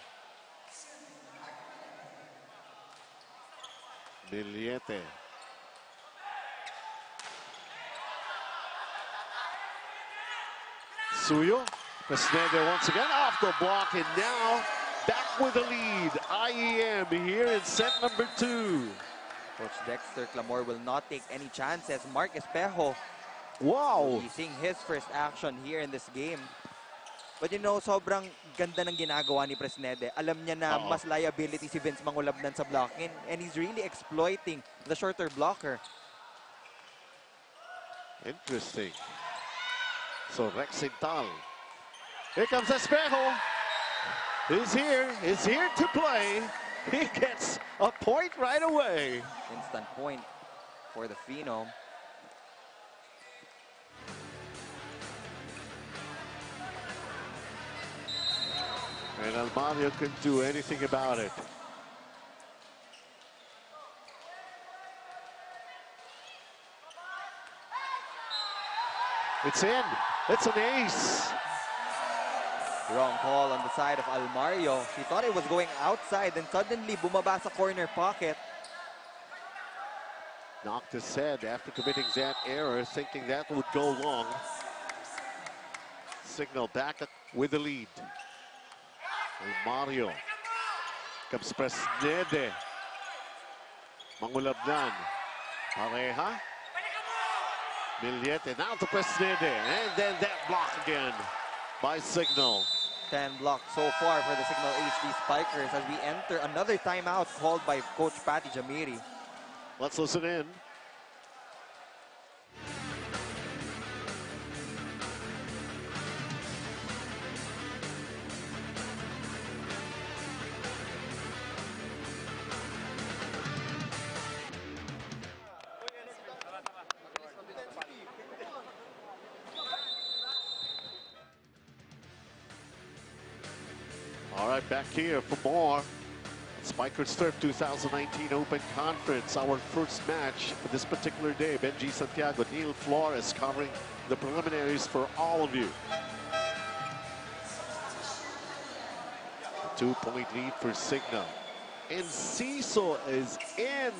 [SPEAKER 5] Miliete. Suyo. Presnede once again off the block, and now back with the lead. IEM here in set number 2.
[SPEAKER 6] Coach Dexter Clamor will not take any chances. Mark Espejo,
[SPEAKER 5] Wow.
[SPEAKER 6] he's seeing his first action here in this game. But you know, sobrang ganda ng ginagawa ni Presnede. Alam niya na mas liability si Vince Mangulabnan sa blocking, and he's really exploiting the shorter blocker.
[SPEAKER 5] Interesting. So Rex Intal. Here comes Espejo. He's here to play. He gets a point right away.
[SPEAKER 6] Instant point for the Phenom.
[SPEAKER 5] And Almario couldn't do anything about it. It's in. It's an ace.
[SPEAKER 6] Wrong call on the side of Almario. He thought it was going outside, and suddenly bumaba sa corner pocket.
[SPEAKER 5] Knocked his head after committing that error, thinking that would go long. Cignal back with the lead. Mario. Comes Presnede. Mangulabnan. Pareja. Miliete now to Presnede. And then that block again by Cignal.
[SPEAKER 6] 10 blocks so far for the Cignal HD Spikers as we enter another timeout called by Coach Patty Jamiri.
[SPEAKER 5] Let's listen in. All right, back here for more. Spikers Turf 2019 Open Conference, our first match for this particular day. Benji Santiago, Neil Flores covering the preliminaries for all of you. A 2-point lead for Cignal. And Ciso is in,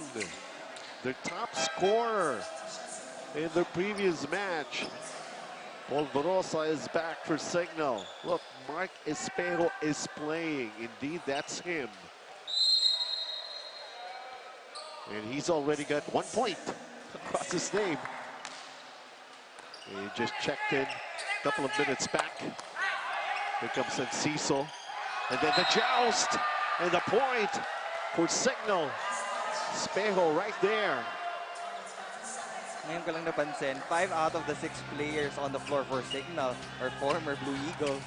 [SPEAKER 5] their top scorer in the previous match. Polvorosa is back for Cignal. Look, Mark Espejo is playing. Indeed, that's him. And he's already got 1 point across his name. He just checked in a couple of minutes back. Here comes Ciso. And then the joust and the point for Cignal. Espejo right there.
[SPEAKER 6] Ngayon ko lang napansin, 5 out of the 6 players on the floor for Cignal are former Blue Eagles.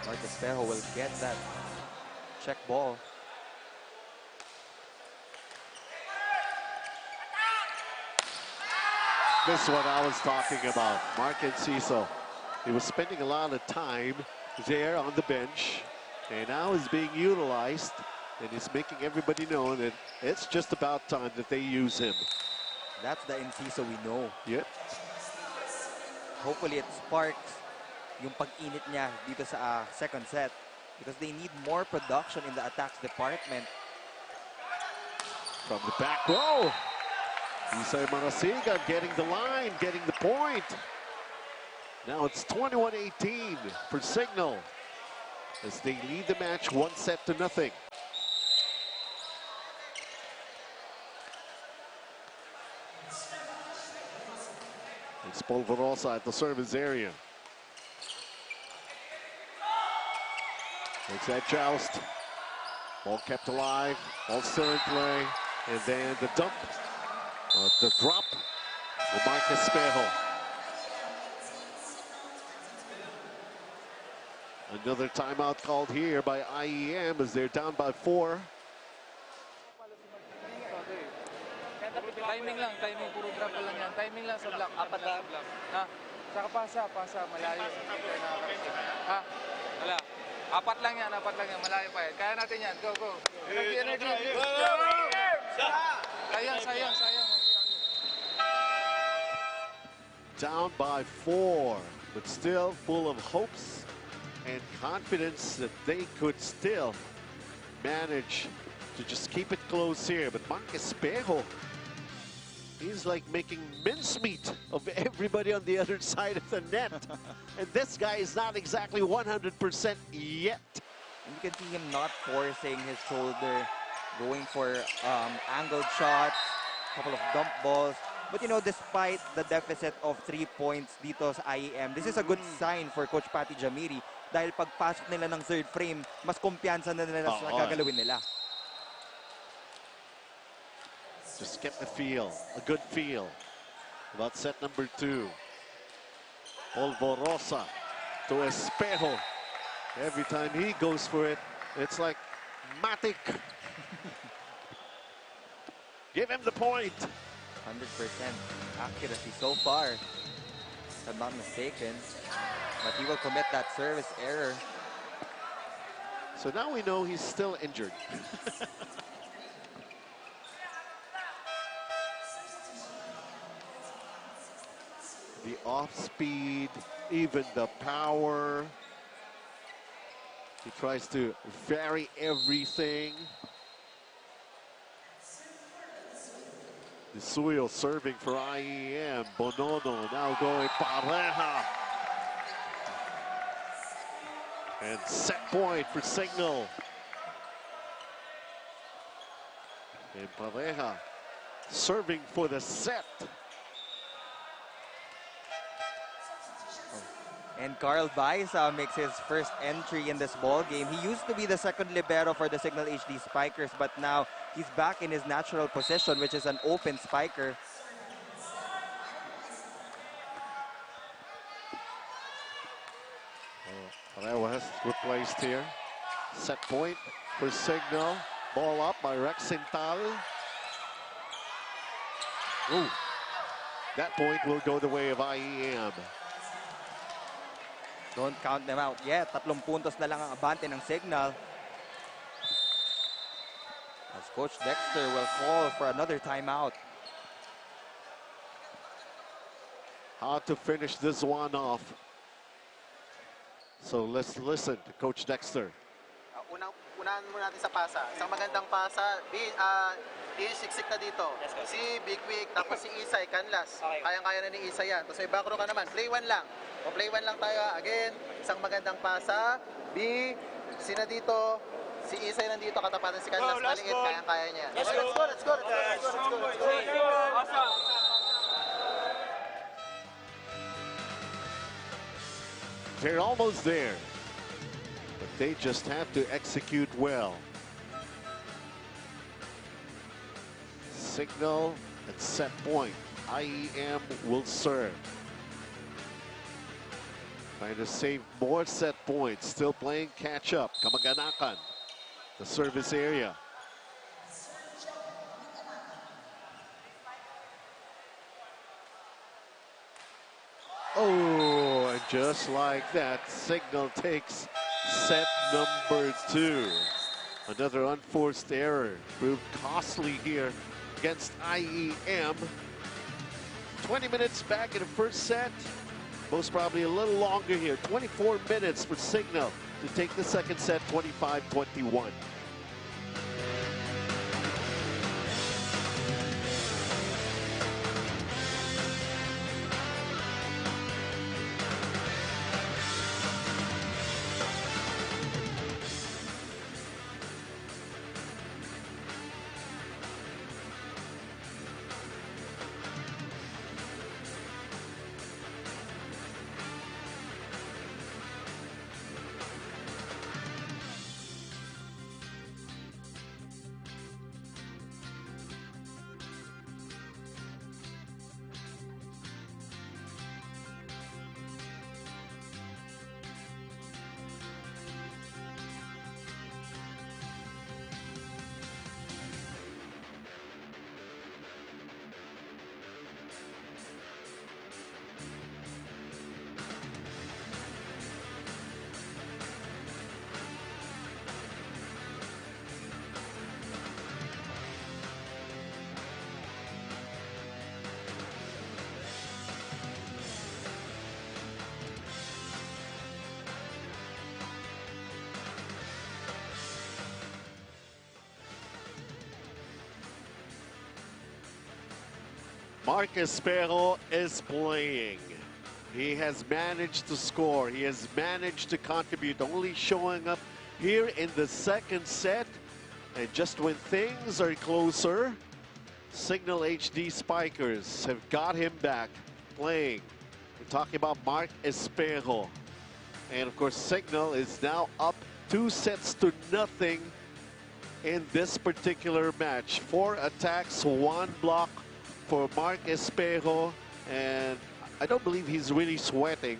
[SPEAKER 6] Mark Espejo will get that check ball.
[SPEAKER 5] This is what I was talking about. Mark Ciso. He was spending a lot of time there on the bench. And now he's being utilized, and he's making everybody know that it's just about time that they use him.
[SPEAKER 6] That's the Enciso we know.
[SPEAKER 5] Yep.
[SPEAKER 6] Hopefully it sparks yung pag-init niya dito sa second set because they need more production in the attacks department.
[SPEAKER 5] From the back row, Isay Marasigan getting the line, getting the point. Now it's 21-18 for Cignal as they lead the match 1-0. It's Polvorosa at the service area. It's that joust. Ball kept alive, ball still in play. And then the dump, the drop for Marcus Espejo. Another timeout called here by IEM as they're down by 4.
[SPEAKER 8] Timing lang, timing. Puro drop lang yan. Timing lang sa block. Apat na block. Ha? Saka pasa, malayo. Ha? Wala. Apat lang yan, malayo pa yan. Kaya natin yan, go. Energy. Sayang.
[SPEAKER 5] Down by 4, but still full of hopes and confidence that they could still manage to just keep it close here. But Marcus Espejo, he's like making mincemeat of everybody on the other side of the net. And this guy is not exactly 100% yet.
[SPEAKER 6] And you can see him not forcing his shoulder, going for angled shots, couple of dump balls. But you know, despite the deficit of 3 points dito sa IEM, this is a good sign for Coach Patty Jamiri dahil pagpasok nila ng third frame, mas kumpiyansa na nila sa gagalawin nila.
[SPEAKER 5] Just get the feel, a good feel about set number 2. Polvorosa to Espejo. Every time he goes for it, it's like Matic. Give him the point.
[SPEAKER 6] 100% accuracy so far, if I'm not mistaken. But he will commit that service error.
[SPEAKER 5] So now we know he's still injured. The off-speed, even the power. He tries to vary everything. Suyo serving for IEM. Bonono now going Pareja. And set point for Cignal. And Pareja serving for the set.
[SPEAKER 6] And Carl Baeza makes his first entry in this ball game. He used to be the second libero for the Cignal HD Spikers, but now he's back in his natural position, which is an open spiker.
[SPEAKER 5] Pareja replaced here. Set point for Cignal. Ball up by Rex Sintal. Ooh, that point will go the way of IEM.
[SPEAKER 6] Don't count them out yet. 3 puntos na lang ang abante ng Cignal. As Coach Dexter will call for another timeout.
[SPEAKER 5] How to finish this one off. So let's listen to Coach Dexter.
[SPEAKER 9] Unahan muna natin sa pasa. Isang magandang pasa. Isiksik na dito. Si Big Wick, tapos si Isay, Canlas. Kayang-kaya na ni Isay yan. Tapos may back row ka naman. Play 1 lang. O play 1 lang tayo. Again, isang magandang pasa. Sina dito. Si Isay nandito, katapatan si Canlas. Maliit, kayang-kaya niya. Let's go.
[SPEAKER 5] They're almost there, but they just have to execute well. Cignal at set point. IEM will serve. Trying to save more set points. Still playing catch up. Kamaganakan, the service area. Oh, and just like that, Cignal takes set number 2. Another unforced error proved costly here against IEM. 20 minutes back in the first set. Most probably a little longer here. 24 minutes for Cignal to take the second set, 25-21. Mark Espejo is playing. He has managed to score. He has managed to contribute, only showing up here in the second set. And just when things are closer, Cignal HD Spikers have got him back playing. We're talking about Mark Espejo. And of course, Cignal is now up 2-0 in this particular match. 4 attacks, 1 block for Mark Espejo, and I don't believe he's really sweating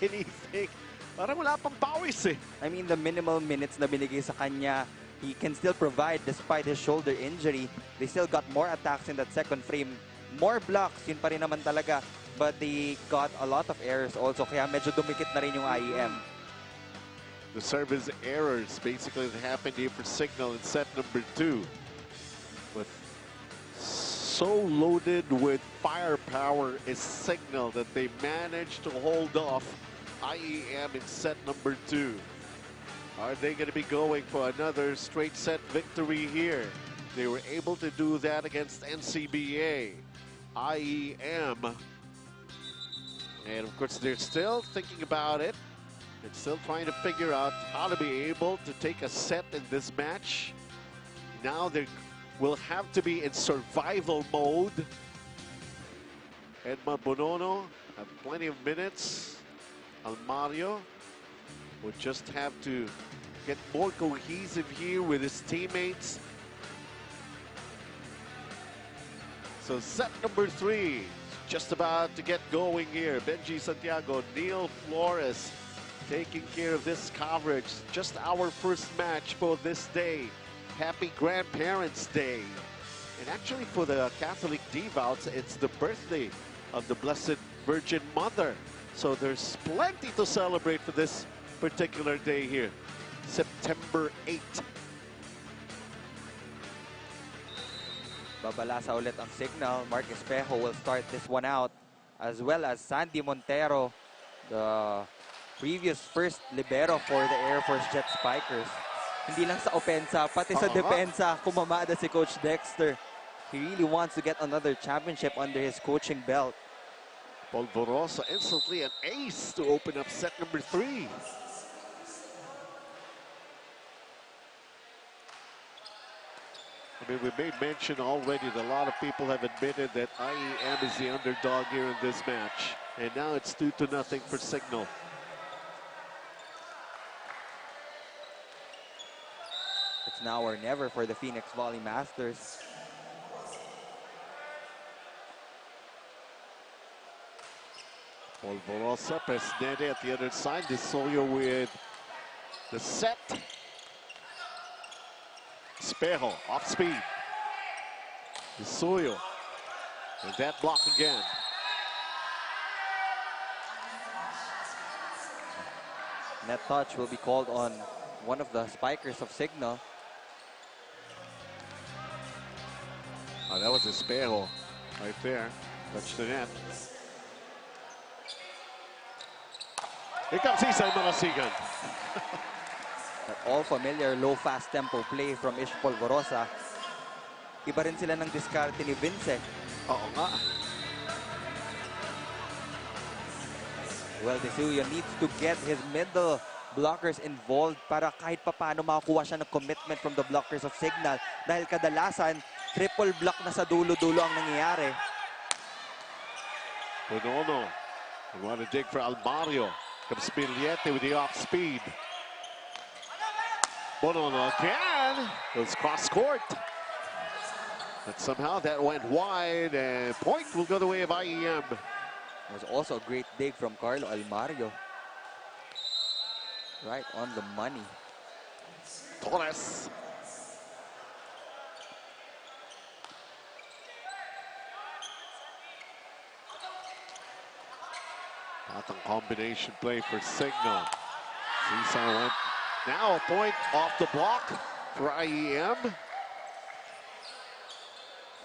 [SPEAKER 5] anything. Parang wala pang pawis eh.
[SPEAKER 6] I mean, the minimal minutes na binigay sa kanya, he can still provide despite his shoulder injury. They still got more attacks in that second frame. More blocks, yun pa rin naman talaga. But they got a lot of errors also, kaya medyo dumikit na rin yung IEM.
[SPEAKER 5] The service errors basically that happened here for Cignal in set number 2. With so loaded with firepower is Cignal that they managed to hold off IEM in set number 2. Are they going to be going for another straight set victory here? They were able to do that against NCBA. IEM. And of course, they're still thinking about it. They're still trying to figure out how to be able to take a set in this match. Now they will have to be in survival mode. Edmar Bonono have plenty of minutes. Almario will just have to get more cohesive here with his teammates. So set number 3 just about to get going here. Benji Santiago, Neil Flores taking care of this coverage. Just our first match for this day. Happy Grandparents' Day. And actually for the Catholic devout, it's the birthday of the Blessed Virgin Mother. So there's plenty to celebrate for this particular day here, September 8.
[SPEAKER 6] Babalasa ulit ang Cignal. Mark Espejo will start this one out, as well as Sandy Montero, the previous first libero for the Air Force Jet Spikers. Hindi lang sa opensa, pati sa depensa, kumamada si Coach Dexter. He really wants to get another championship under his coaching belt.
[SPEAKER 5] Polvorosa instantly an ace to open up set number 3. I mean, we made mention already that a lot of people have admitted that IEM is the underdog here in this match. And now it's 2-0 for Cignal.
[SPEAKER 6] It's now or never for the Phoenix Volley Masters.
[SPEAKER 5] Polvorosa, Presnede at the other side. Desoyo with the set. Espejo off speed. Desoyo and that block again.
[SPEAKER 6] Net touch will be called on one of the spikers of Cignal.
[SPEAKER 5] Oh, that was Espejo right there. Touched the net. Here comes Isay Malasigan.
[SPEAKER 6] That all familiar low fast tempo play from Ish Polvorosa. Iba rin sila ng diskarte ni Vince.
[SPEAKER 5] Oo nga.
[SPEAKER 6] Well, Tesuyo needs to get his middle blockers involved para kahit papano makakuha siya ng commitment from the blockers of Cignal. Dahil kadalasan, triple block na sa dulo-dulo ang nangyayari.
[SPEAKER 5] Bonono. They want to dig for Almario. Comes Miliete with the off speed. Bonono again. Goes cross court. But somehow that went wide, and point will go the way of IEM.
[SPEAKER 6] It was also a great dig from Carlo Almario. Right on the money.
[SPEAKER 5] Torres. Patang combination play for Cignal. Isay went. Now a point off the block for IEM.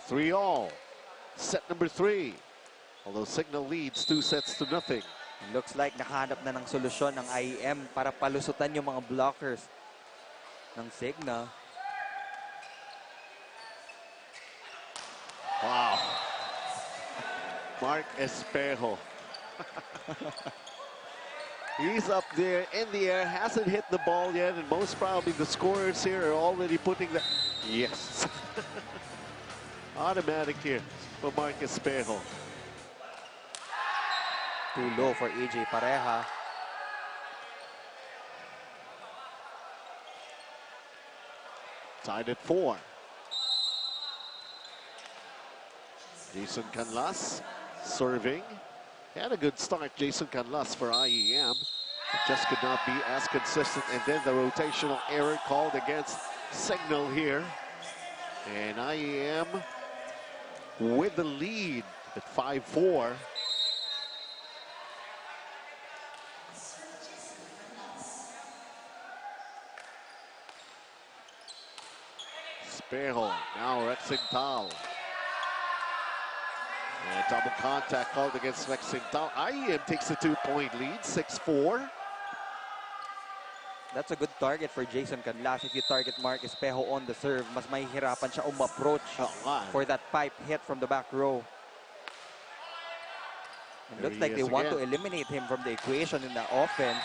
[SPEAKER 5] 3-all. Set number 3. Although Cignal leads 2-0.
[SPEAKER 6] Looks like nakahanap na ng solusyon ng IEM para palusutan yung mga blockers ng Cignal.
[SPEAKER 5] Wow. Mark Espejo. He's up there in the air, hasn't hit the ball yet, and most probably the scorers here are already putting the... Yes. Automatic here for Mark Espejo.
[SPEAKER 6] Too low for AJ Pareja.
[SPEAKER 5] Tied at 4. Jason Canlas serving. Had a good start, Jason Canlas, for IEM. But just could not be as consistent. And then the rotational error called against Cignal here. And IEM with the lead at 5-4. Espejo, now Rexingtal. And double contact called against Rexingtal. IEM takes a 2-point lead, 6-4.
[SPEAKER 6] That's a good target for Jason Canlas. If you target Mark Espejo on the serve, mas mahihirapan siya approach for that pipe hit from the back row. It looks like they want to eliminate him from the equation in the offense.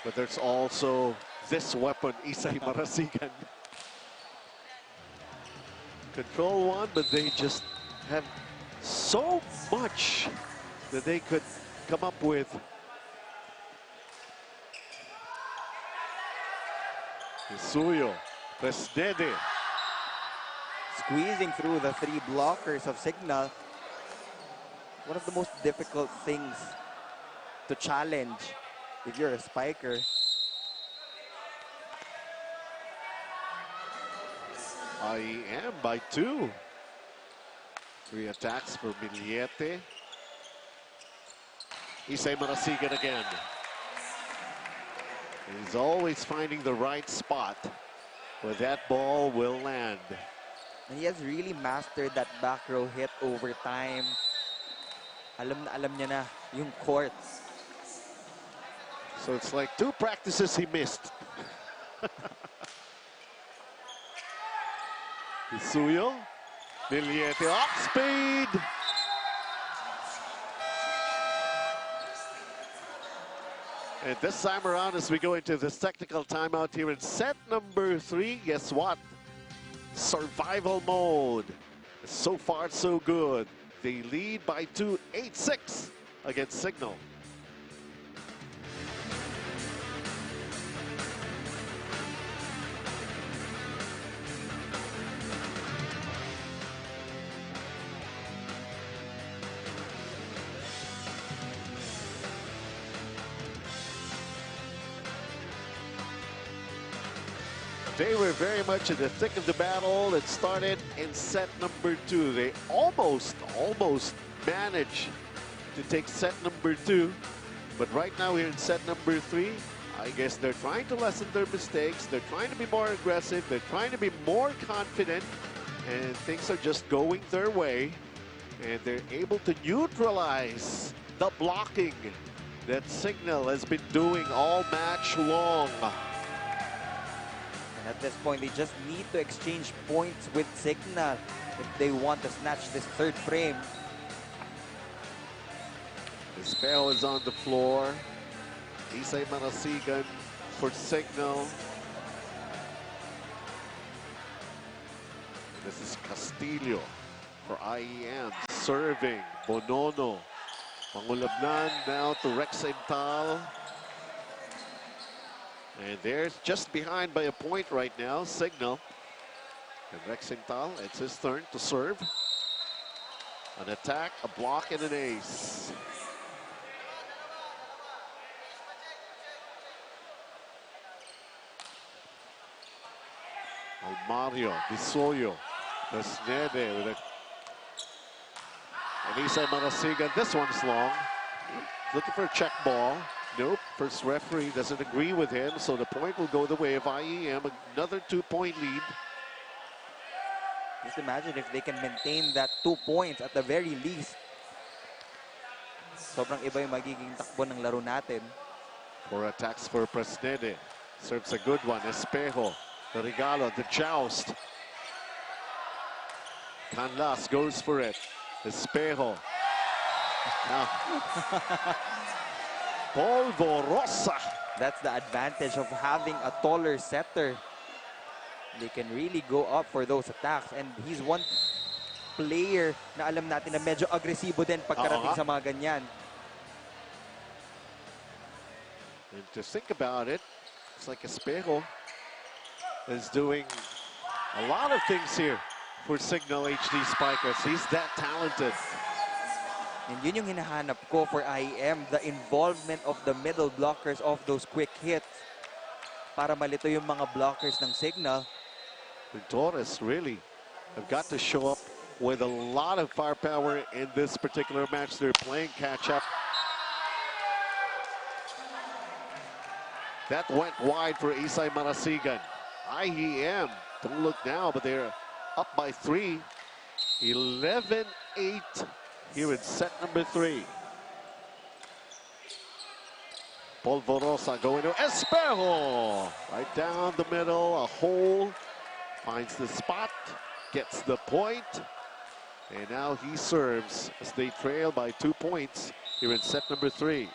[SPEAKER 5] But there's also this weapon, Isay Marasigan. Control one, but they just have so much that they could come up with. Suyo, Presnede.
[SPEAKER 6] Squeezing through the 3 blockers of Cignal. One of the most difficult things to challenge if you're a spiker.
[SPEAKER 5] IEM by 2. 3 attacks for Miliete. Isay Marasigan again. He's always finding the right spot where that ball will land.
[SPEAKER 6] And he has really mastered that back row hit over time. Alam na alam niya na yung court.
[SPEAKER 5] So it's like 2 practices he missed. Suyo, Miliete off speed. And this time around, as we go into this technical timeout here in set number 3, guess what? Survival mode. So far, so good. They lead by 2, 8-6 against Cignal. They were very much in the thick of the battle. It started in set number 2. They almost managed to take set number 2. But right now here in set number 3, I guess they're trying to lessen their mistakes. They're trying to be more aggressive. They're trying to be more confident. And things are just going their way. And they're able to neutralize the blocking that Cignal has been doing all match long.
[SPEAKER 6] And at this point, they just need to exchange points with Cignal if they want to snatch this third frame.
[SPEAKER 5] Espejo is on the floor. Isay Manasigan for Cignal. This is Castillo for IEM. Serving. Bonono. Mangulabnan now to Rexental. And they're just behind by a point right now, Cignal. And Rexental, it's his turn to serve. An attack, a block, and an ace. Almario, Disoyo, Pesnede with a... And Isay Manasigan, this one's long. Looking for a check ball. Nope, first referee doesn't agree with him, so the point will go the way of IEM. Another 2-point lead.
[SPEAKER 6] Just imagine if they can maintain that 2 points at the very least. Sobrang iba yung magiging takbo ng laro natin.
[SPEAKER 5] 4 attacks for Presnede. Serves a good one. Espejo, the regalo, the joust. Canlas goes for it. Espejo. Now, Polvorosa.
[SPEAKER 6] That's the advantage of having a taller setter. They can really go up for those attacks. And he's one player na alam natin na medyo agresibo din pagkarating sa mga ganyan.
[SPEAKER 5] And to think about it, it's like Espejo is doing a lot of things here for Cignal HD Spikers. He's that talented.
[SPEAKER 6] And yun yung hinahanap ko for IEM, the involvement of the middle blockers of those quick hits para malito yung mga blockers ng Cignal.
[SPEAKER 5] The Torres really have got to show up with a lot of firepower in this particular match. They're playing catch-up. That went wide for Isay Manasigan. IEM, don't look now, but they're up by 3. 11-8 here in set number 3. Polvorosa going to Espejo. Right down the middle, a hole. Finds the spot, gets the point. And now he serves as they trail by 2 points here in set number 3.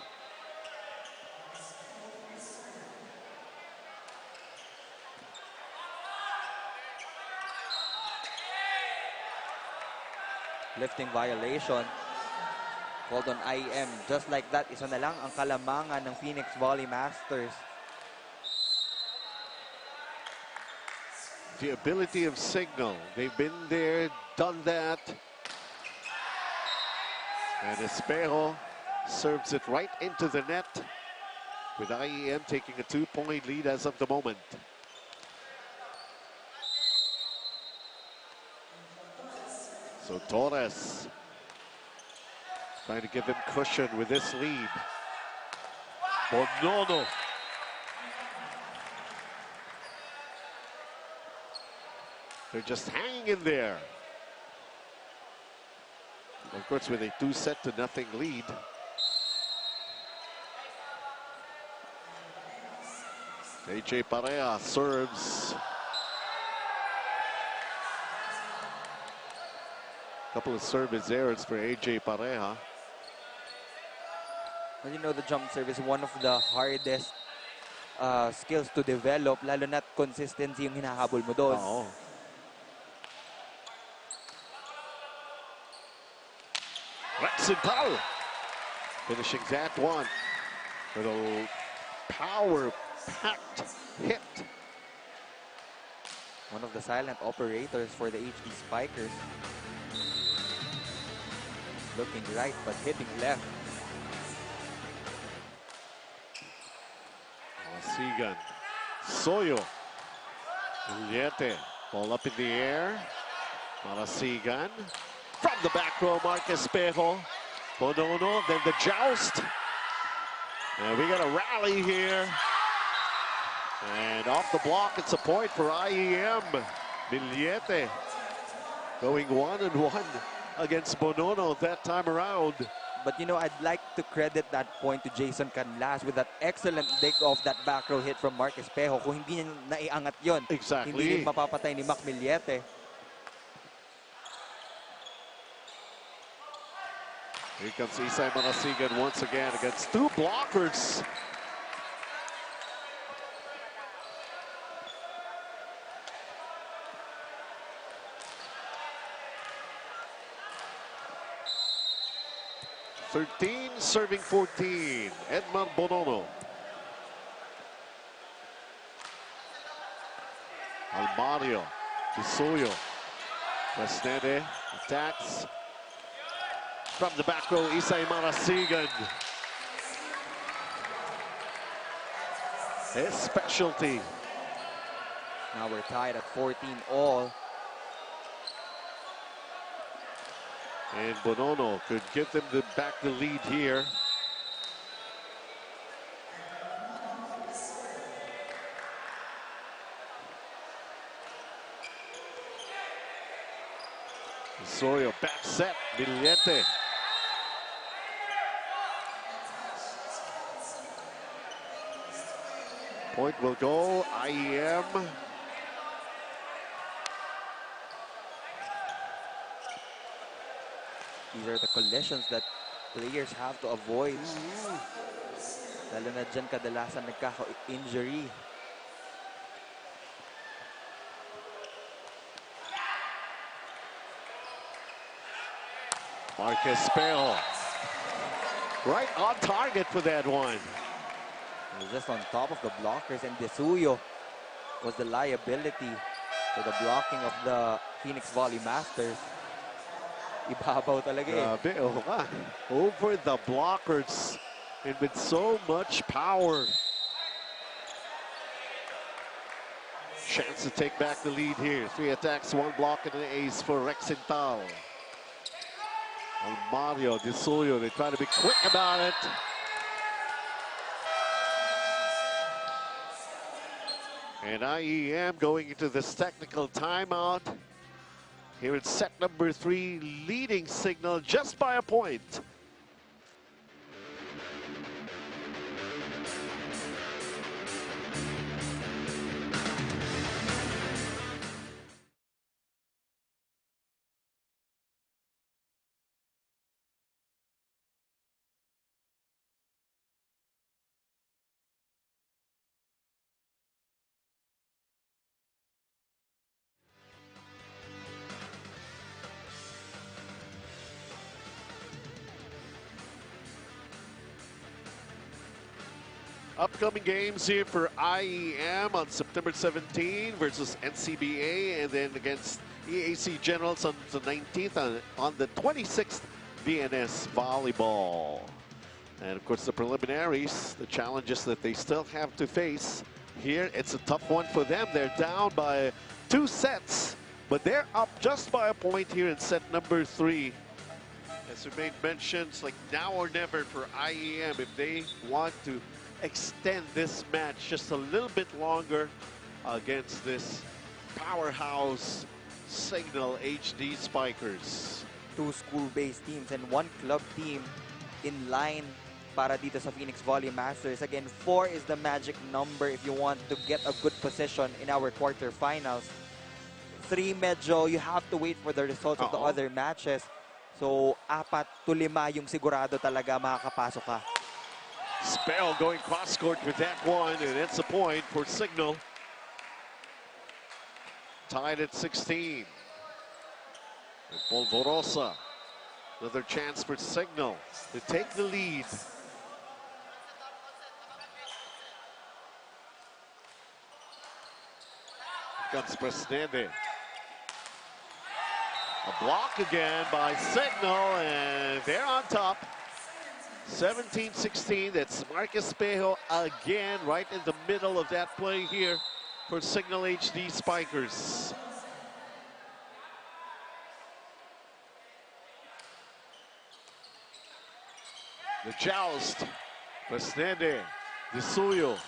[SPEAKER 6] Lifting violation called on IEM. Just like that, isa na lang ang kalamangan ng Phoenix Volley Masters.
[SPEAKER 5] The ability of Cignal. They've been there, done that. And Espejo serves it right into the net, with IEM taking a 2-point lead as of the moment. So Torres trying to give him cushion with this lead. Bonono. They're just hanging in there. Of course, with a 2-0 lead. AJ Pareja serves. Couple of service errors for AJ Pareja.
[SPEAKER 6] Well, you know, the jump serve is one of the hardest skills to develop, lalo na't consistency yung hinahabol mo doon.
[SPEAKER 5] Oo. Rexental finishing that one with a power-packed hit.
[SPEAKER 6] One of the silent operators for the HD Spikers. Looking right, but hitting left.
[SPEAKER 5] Sigan, Soyo, Juliete, ball up in the air. Malasigan from the back row, Mark Espejo. Bonono, then the joust. And we got a rally here. And off the block, it's a point for IEM. Millete going 1-1 against Bonono that time around.
[SPEAKER 6] But you know, I'd like to credit that point to Jason Canlas with that excellent dig off that back row hit from Mark Espejo. Kung hindi niya naiangat yun,
[SPEAKER 5] Exactly.
[SPEAKER 6] hindi rin mapapatay ni Mac Millete.
[SPEAKER 5] Here comes Isay Manasigan once again against two blockers. Serving 14, Edmond Bonono. Almario, Tisoyo, Presnede attacks. From the back row, Isay Marasigan. His specialty.
[SPEAKER 6] Now we're tied at 14 all.
[SPEAKER 5] And Bonono could give them back the lead here. Soyo back set, Millete. Point will go, IEM.
[SPEAKER 6] These are the collisions that players have to avoid. Lalo na dyan kadalasan nagkaka-injury.
[SPEAKER 5] Marquez Espejo. Right on target for that one.
[SPEAKER 6] Just on top of the blockers, and Desuyo was the liability for the blocking of the Phoenix Volley Masters. Ibabaw talaga eh.
[SPEAKER 5] Grabe, oh nga. Over the blockers and with so much power. Chance to take back the lead here. 3 attacks, 1 block and an ace for Rexental. Mario Desuyo, they try to be quick about it. And IEM going into this technical timeout. Here in set number 3, leading Cignal just by a point. Upcoming games here for IEM on September 17 versus NCBA, and then against EAC Generals on the 19th, on the 26th, VNS Volleyball. And of course the preliminaries, the challenges that they still have to face here. It's a tough one for them. They're down by 2 sets, but they're up just by a point here in set number 3. As we made mentions, like now or never for IEM if they want to extend this match just a little bit longer against this powerhouse Cignal HD Spikers.
[SPEAKER 6] 2 school-based teams and 1 club team in line para dito sa Phoenix Volley Masters. Again, 4 is the magic number if you want to get a good position in our quarterfinals. 3 medyo, you have to wait for the results of the other matches. So, 4 to 5 yung sigurado talaga makakapasok ka.
[SPEAKER 5] Spell going cross-court with that one, and it's a point for Cignal. Tied at 16. And Polvorosa, another chance for Cignal to take the lead. Here comes Presnede. A block again by Cignal, and they're on top. 17-16, that's Marcus Espejo again, right in the middle of that play here for Cignal HD Spikers. The joust Presnede, Disuyo.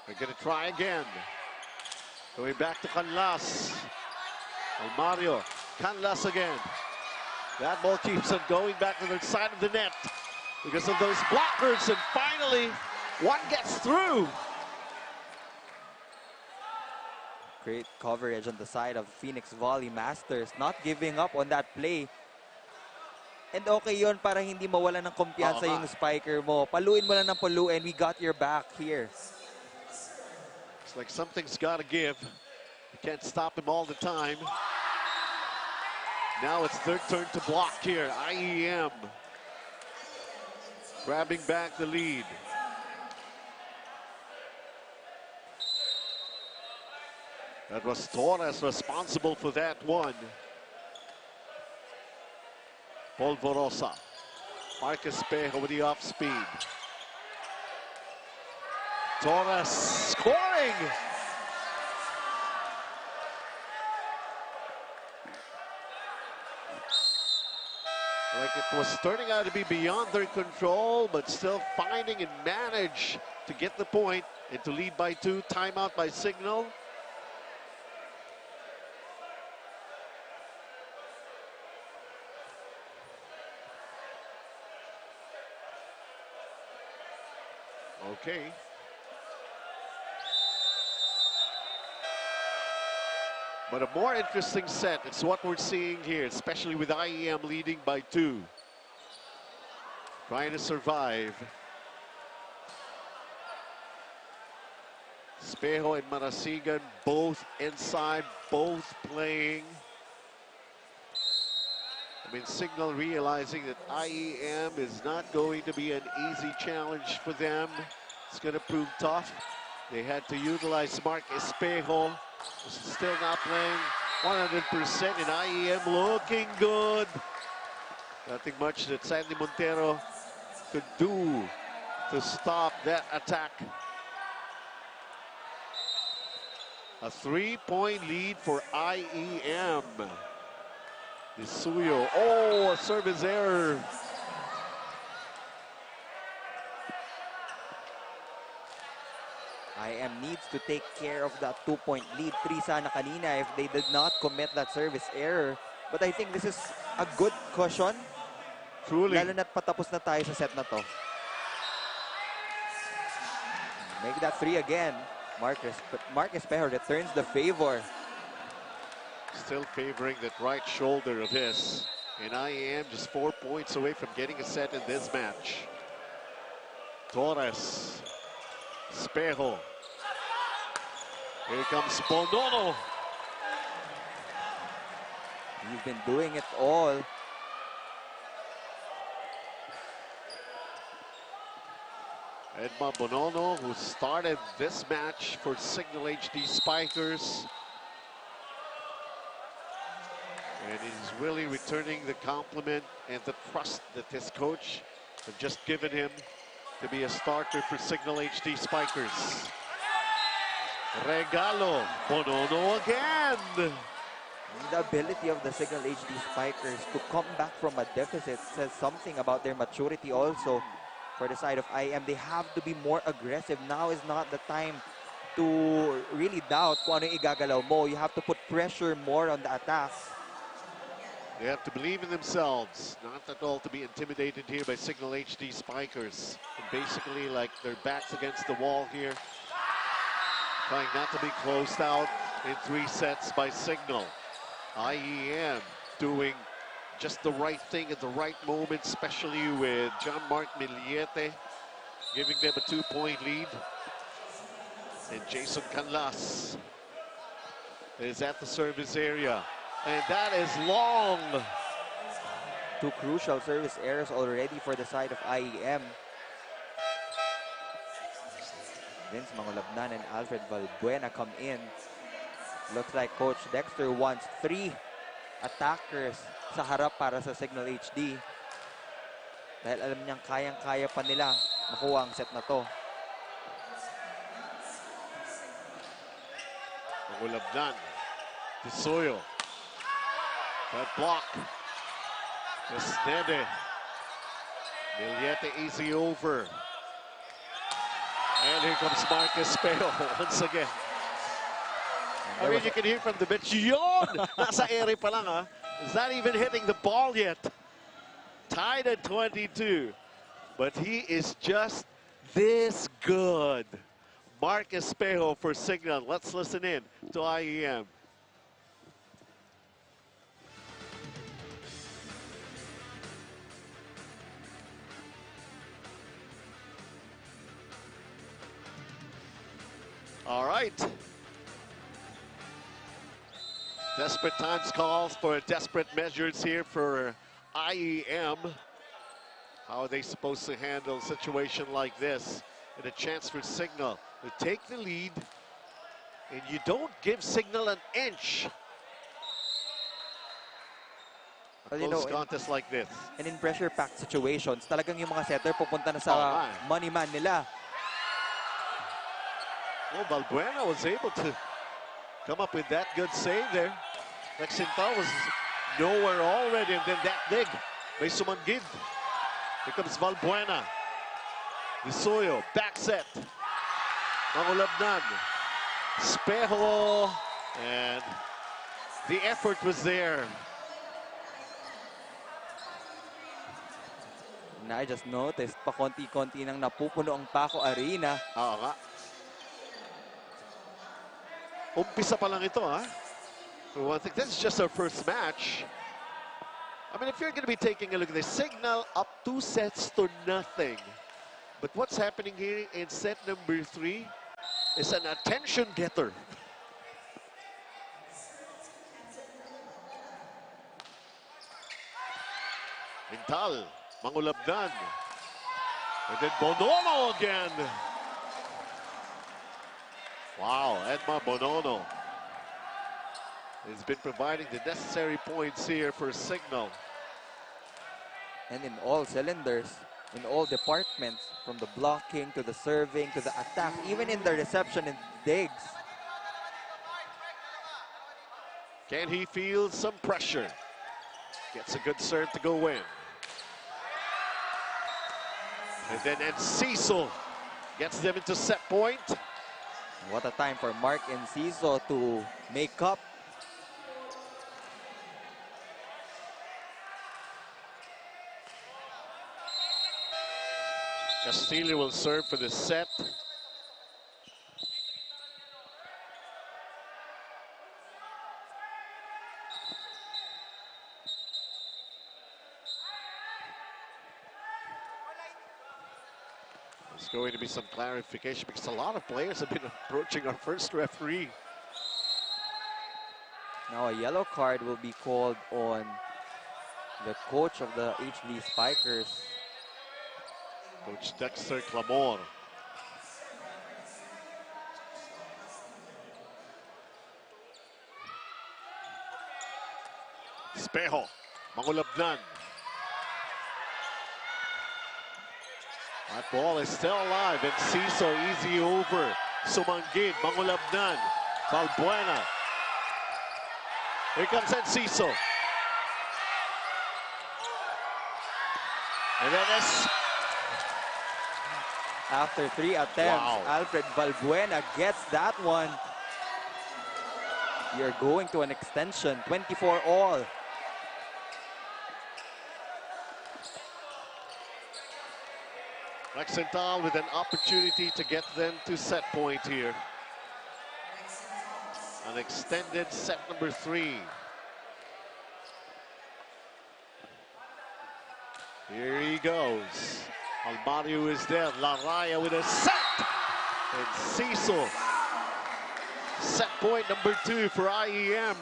[SPEAKER 5] They're going to try again. Going back to Canlas. Mario, Canlas again. That ball keeps on going back to the side of the net because of those blockers, and finally, one gets through.
[SPEAKER 6] Great coverage on the side of Phoenix Volley Masters, not giving up on that play. And okay yun para hindi mawala ng kumpiyansa yung spiker mo. Paluin mo lang ng paluin, we got your back here.
[SPEAKER 5] It's like something's got to give. You can't stop him all the time. Now it's their turn to block here. IEM grabbing back the lead. That was Torres responsible for that one. Polvorosa. Marcus Pejo with the off speed. Torres scoring! Like it was turning out to be beyond their control, but still finding and manage to get the point and to lead by 2. Timeout by Cignal. Okay. But a more interesting set, it's what we're seeing here, especially with IEM leading by 2. Trying to survive. Espejo and Marasigan both inside, both playing. I mean, Cignal realizing that IEM is not going to be an easy challenge for them. It's going to prove tough. They had to utilize Mark Espejo, who's still not playing 100%, and IEM looking good. Nothing much that Sandy Montero could do to stop that attack. A 3-point lead for IEM. Disuyo, oh, a service error.
[SPEAKER 6] IEM needs to take care of that 2-point lead. 3 sana kanina if they did not commit that service error. But I think this is a good cushion.
[SPEAKER 5] Truly.
[SPEAKER 6] Lalo na't patapos na tayo sa set na to. Make that 3 again. Marcus Pejo returns the favor.
[SPEAKER 5] Still favoring that right shoulder of his. And IEM just 4 points away from getting a set in this match. Torres. Espejo. Here comes Bonono.
[SPEAKER 6] He's been doing it all.
[SPEAKER 5] Edma Bonono, who started this match for Cignal HD Spikers. And he's really returning the compliment and the trust that his coach had just given him to be a starter for Cignal HD Spikers. Regalo, Bonono again.
[SPEAKER 6] The ability of the Cignal HD Spikers to come back from a deficit says something about their maturity also. For the side of IEM, they have to be more aggressive. Now is not the time to really doubt kung ano igagalaw mo. You have to put pressure more on the attack.
[SPEAKER 5] They have to believe in themselves, not at all to be intimidated here by Cignal HD Spikers. And basically, like their backs against the wall here, trying not to be closed out in 3 sets by Cignal. IEM doing just the right thing at the right moment, especially with John-Marc Miliete giving them a 2-point lead. And Jason Canlas is at the service area. And that is long.
[SPEAKER 6] 2 crucial service errors already for the side of IEM. Vince Mangolabnan and Alfred Valbuena come in. Looks like Coach Dexter wants 3 attackers sa harap para sa Cignal HD. Dahil alam niyang kayang-kaya pa nila makuha ang set na to.
[SPEAKER 5] Mangolabnan, Tisoyo. That block. Presnede. Miliete easy over. And here comes Marcus Espejo once again. I mean, you can hear from the bench, yun! Nasa ere pa lang, ha? It's not even hitting the ball yet. Tied at 22. But he is just this good. Marcus Espejo for Cignal. Let's listen in to IEM. All right. Desperate times calls for desperate measures here for IEM. How are they supposed to handle a situation like this? And a chance for Cignal to take the lead. And you don't give Cignal an inch. A close contest like this.
[SPEAKER 6] And in pressure-packed situations, talagang yung mga setter pupunta na sa money man nila.
[SPEAKER 5] Well, Valbuena was able to come up with that good save there. Cignal was nowhere already, and then that dig may sumanggid. Here comes Valbuena. Visoyo, back set. Mangulabnan. Espejo. And the effort was there.
[SPEAKER 6] And I just noticed, pa konti-konti nang napupuno ang Paco Arena.
[SPEAKER 5] Oo nga. Umpisa pa lang ito, ha? For one thing, this is just our first match. I mean, if you're going to be taking a look at this, Cignal up 2-0. But what's happening here in set number 3 is an attention getter. Intal, Mangulabnan. And then Bonono again. Wow, Edmar Bonono has been providing the necessary points here for Cignal.
[SPEAKER 6] And in all cylinders, in all departments, from the blocking to the serving to the attack, even in the reception and digs.
[SPEAKER 5] Can he feel some pressure? Gets a good serve to go in. And then Enciso gets them into set point.
[SPEAKER 6] What a time for Mark Enciso to make up.
[SPEAKER 5] Castillo will serve for the set. There's going to be some clarification because a lot of players have been approaching our first referee.
[SPEAKER 6] Now a yellow card will be called on the coach of the HD Spikers.
[SPEAKER 5] Coach Dexter Clamor. Espejo, Mangulabnan. That ball is still alive. Enciso easy over. Sumanggid, Mangulabnan. Valbuena. Here comes Enciso. And then
[SPEAKER 6] after 3 attempts, Alfred Valbuena gets that one. You're going to an extension, 24 all.
[SPEAKER 5] Cignal with an opportunity to get them to set point here. An extended set number 3. Here he goes. Almario is there. Laraya with a set. And Cecil. Set point number 2 for IEM.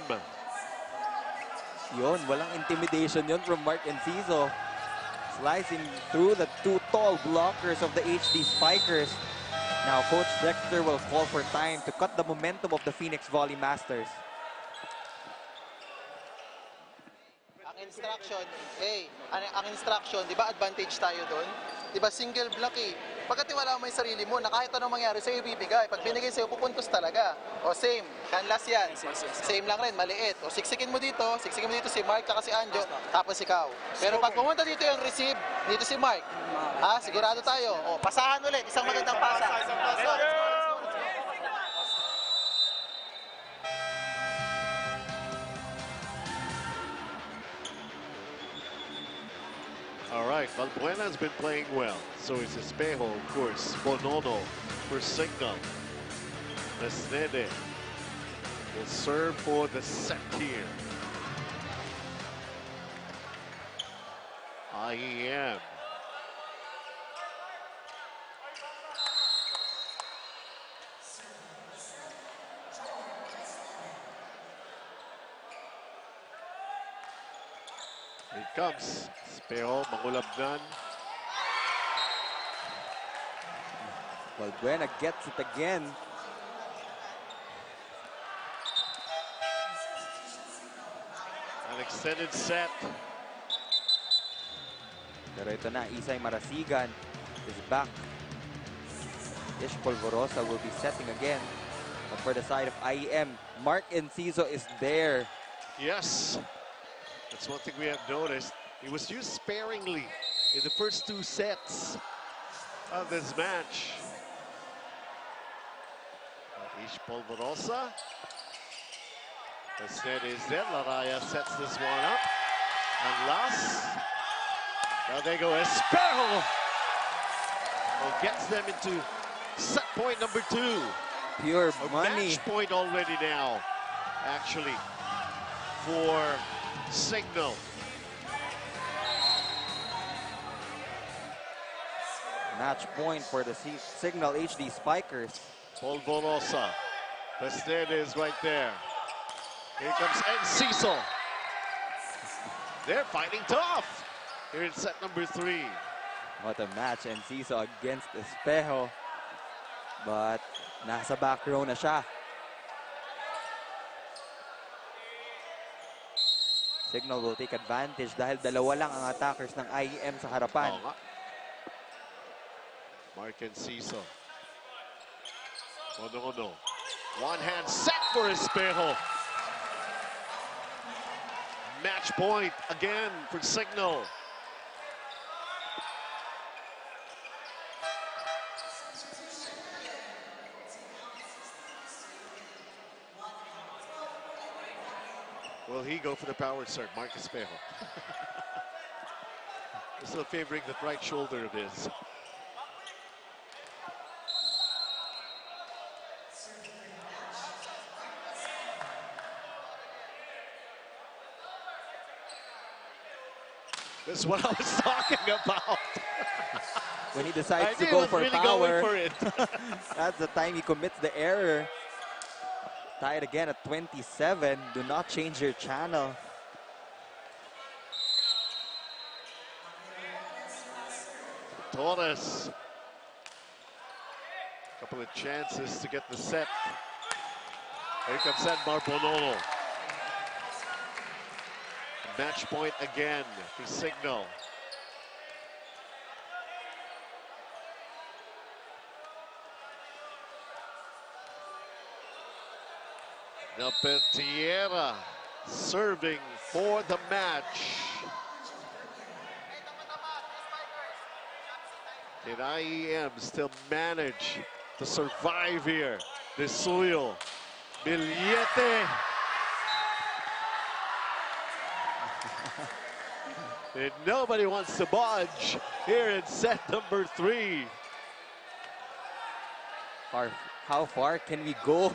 [SPEAKER 6] Yun, walang intimidation yun from Mark Enciso. Slicing through the 2 tall blockers of the HD Spikers. Now Coach Dexter will call for time to cut the momentum of the Phoenix Volley Masters.
[SPEAKER 9] Ang instruction, ang instruction, di ba advantage tayo doon? Di ba single block eh. pagkatiwala mo yung sarili mo na kahit anong mangyari sa'yo, ibibigay. Pag binigay sa'yo, pupuntos talaga. O same, canlas yan. Same lang rin, maliit. O siksikin mo dito si Mark, tsaka si Anjo, tapos ikaw. Pero pag pumunta dito yung receive, dito si Mark, ha, sigurado tayo. O, pasahan ulit, isang magandang pasa.
[SPEAKER 5] All right, Valbuena has been playing well. So is Espejo, of course. Bonono for Cignal. Lesnede will serve for the set here. IEM. Here it comes. Espejo, mangulabnan.
[SPEAKER 6] Valbuena gets it again.
[SPEAKER 5] An extended set.
[SPEAKER 6] Pero ito na, Isay Marasigan is back. Ish Polvorosa will be setting again. But for the side of IEM, Mark Enciso is there.
[SPEAKER 5] Yes, that's one thing we have noticed. He was used sparingly in the first two sets of this match. Ish Polvorosa. The set is there. Laraya sets this one up. And last, now they go Espejo. Who gets them into set point number 2.
[SPEAKER 6] Pure
[SPEAKER 5] A
[SPEAKER 6] money.
[SPEAKER 5] match point already now, actually, for Cignal.
[SPEAKER 6] Match point for the Cignal HD Spikers.
[SPEAKER 5] Polvorosa. Lesnede is right there. Here comes Enciso. They're fighting tough here in set number 3.
[SPEAKER 6] What a match, Enciso against Espejo. But nasa back row na siya. Cignal will take advantage dahil dalawa lang ang attackers ng IEM sa harapan.
[SPEAKER 5] Oo nga. Mark Enciso. Bonono. One hand set for Espejo. Match point again for Cignal. Will he go for the power serve, Mark Espejo? Still favoring the right shoulder of his. This is what I was talking about.
[SPEAKER 6] When he decides to
[SPEAKER 5] he
[SPEAKER 6] go
[SPEAKER 5] was
[SPEAKER 6] for
[SPEAKER 5] really
[SPEAKER 6] power,
[SPEAKER 5] going for it.
[SPEAKER 6] that's the time he commits the error. Tied again at 27. Do not change your channel.
[SPEAKER 5] Torres. Couple of chances to get the set. Here comes Edmar Bonono. Match point again for Cignal. Napertiera serving for the match. Can IEM still manage to survive here? De Suyo, Billete. And nobody wants to budge here in set number 3.
[SPEAKER 6] How far can we go?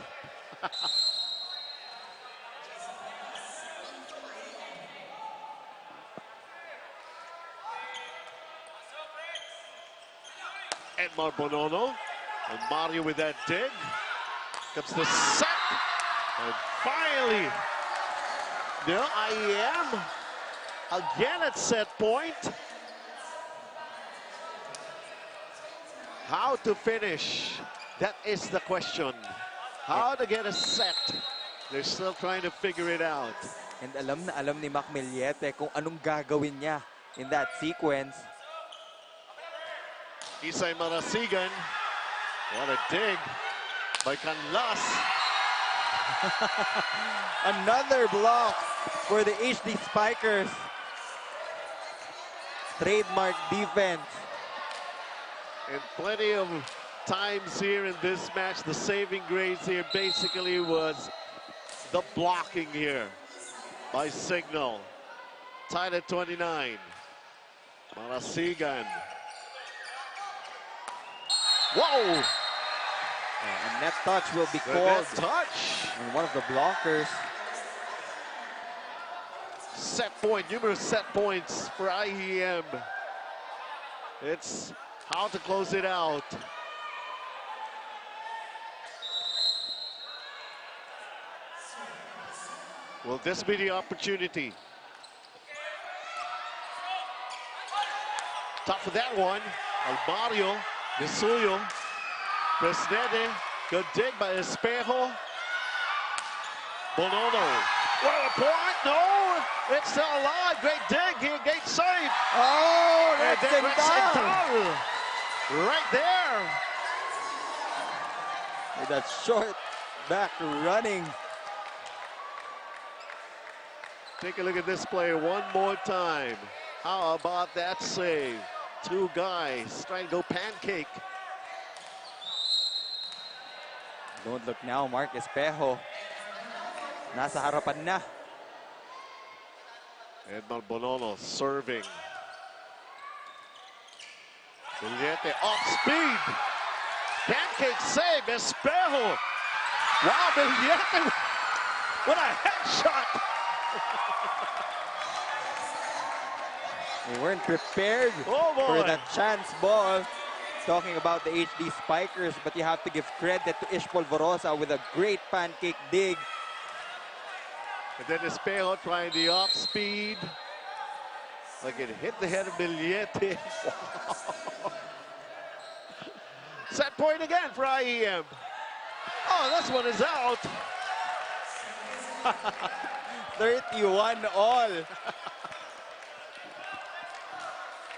[SPEAKER 5] Edmar Bonono and Mario with that dig. Comes the set. And finally, the IEM again at set point. How to finish? That is the question. How to get a set? They're still trying to figure it out.
[SPEAKER 6] And alam na alam ni Mac Millete kung anong gagawin niya in that sequence.
[SPEAKER 5] Isay Marasigan. What a dig by Canlas.
[SPEAKER 6] Another block for the HD Spikers. Trademark defense.
[SPEAKER 5] And plenty of times here in this match, the saving grace here basically was the blocking here by Cignal. Tied at 29. Marasigan. Whoa!
[SPEAKER 6] A net touch will be
[SPEAKER 5] The
[SPEAKER 6] called
[SPEAKER 5] net touch.
[SPEAKER 6] on one of the blockers.
[SPEAKER 5] Set point, numerous set points for IEM. It's how to close it out. Will this be the opportunity? Top of that one, Almario, Visuyo, Presnede, good dig by Espejo. Bonono, what a point, no, it's still alive, great dig here, great save.
[SPEAKER 6] Oh,
[SPEAKER 5] And
[SPEAKER 6] that's
[SPEAKER 5] then
[SPEAKER 6] Cignal.
[SPEAKER 5] right there.
[SPEAKER 6] With that short back running.
[SPEAKER 5] Take a look at this play one more time. How about that save? Two guys trying to go pancake.
[SPEAKER 6] Don't look now, Mark Espejo. Nasa harapan na.
[SPEAKER 5] Edmar Bonono serving. Villete off speed. Pancake save, Espejo. Wow, Villete. What a headshot.
[SPEAKER 6] They weren't prepared
[SPEAKER 5] Oh, boy.
[SPEAKER 6] for that chance ball. Talking about the HD Spikers, but you have to give credit to Ish Polvorosa with a great pancake dig.
[SPEAKER 5] And then Espejo trying the off speed. Like it hit the head of Villete. Wow. Set point again for IEM. Oh, this one is out.
[SPEAKER 6] 31 all.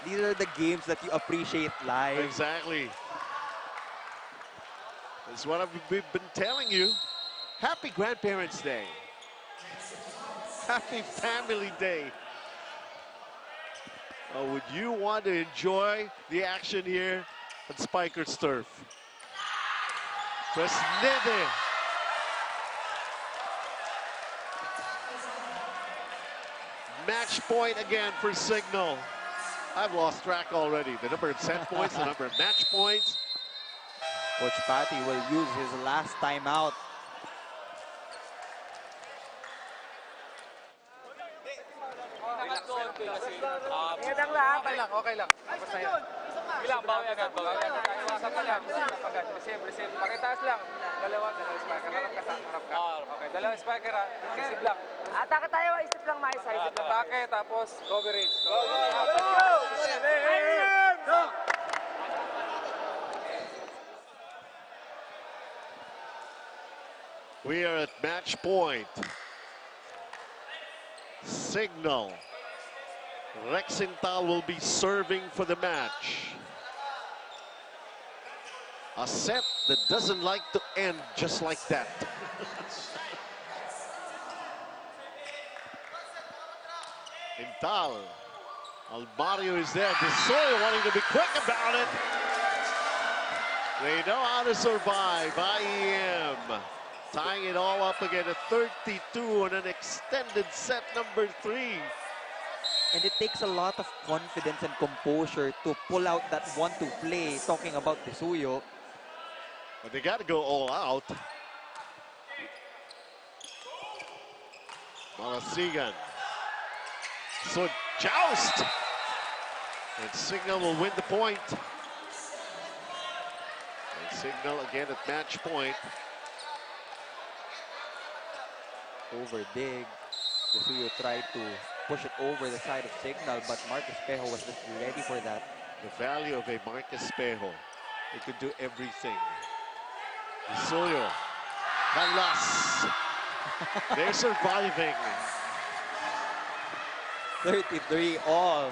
[SPEAKER 6] These are the games that you appreciate live.
[SPEAKER 5] Exactly. That's what we've been telling you. Happy Grandparents' Day. Happy Family Day. Would you want to enjoy the action here at Spikers Turf? Presnede. Match point again for Cignal. I've lost track already. The number of set points, the number of match points.
[SPEAKER 6] Coach Patty will use his last timeout.
[SPEAKER 8] Ingat lang, okay lang, okay lang. Tapos na yan. Bilang, bawi agad, bawi agad. Iwasan ka lang, agad. Receive. Pakitaas lang. Dalawa spiker. Harap ka. Okay, dalawa spiker ha. Receive lang. Atake tayo, isip lang maisa. Isip lang. Atake, tapos coverage. Go! Go!
[SPEAKER 5] We are at match point. Cignal. Rexenthal will be serving for the match. A set that doesn't like to end just like that. Intal. Almario is there. Visuyo wanting to be quick about it. They know how to survive. IEM tying it all up again at 32 on an extended set number 3.
[SPEAKER 6] And it takes a lot of confidence and composure to pull out that 1-2 play, talking about Visuyo.
[SPEAKER 5] But they got to go all out. Marasigan. So joust. And Cignal will win the point. And Cignal again at match point.
[SPEAKER 6] Over dig. Visuyo tried to push it over the side of Cignal, but Marcus Espejo was just ready for that.
[SPEAKER 5] The value of a Marcus Espejo. He could do everything. Visuyo. Canlas. They're surviving.
[SPEAKER 6] 33 all.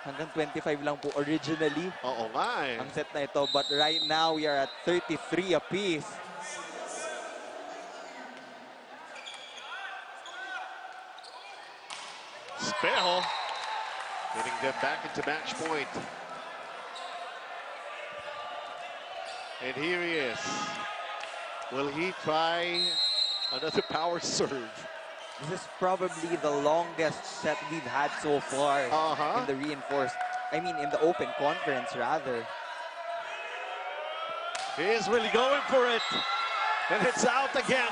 [SPEAKER 6] Hanggang 25 lang po originally
[SPEAKER 5] Oo nga eh.
[SPEAKER 6] ang set na ito. But right now, we are at 33 apiece.
[SPEAKER 5] Espejo getting them back into match point. And here he is. Will he try another power serve?
[SPEAKER 6] This is probably the longest set we've had so far in the reinforced, in the open conference rather.
[SPEAKER 5] He is really going for it. And it's out again.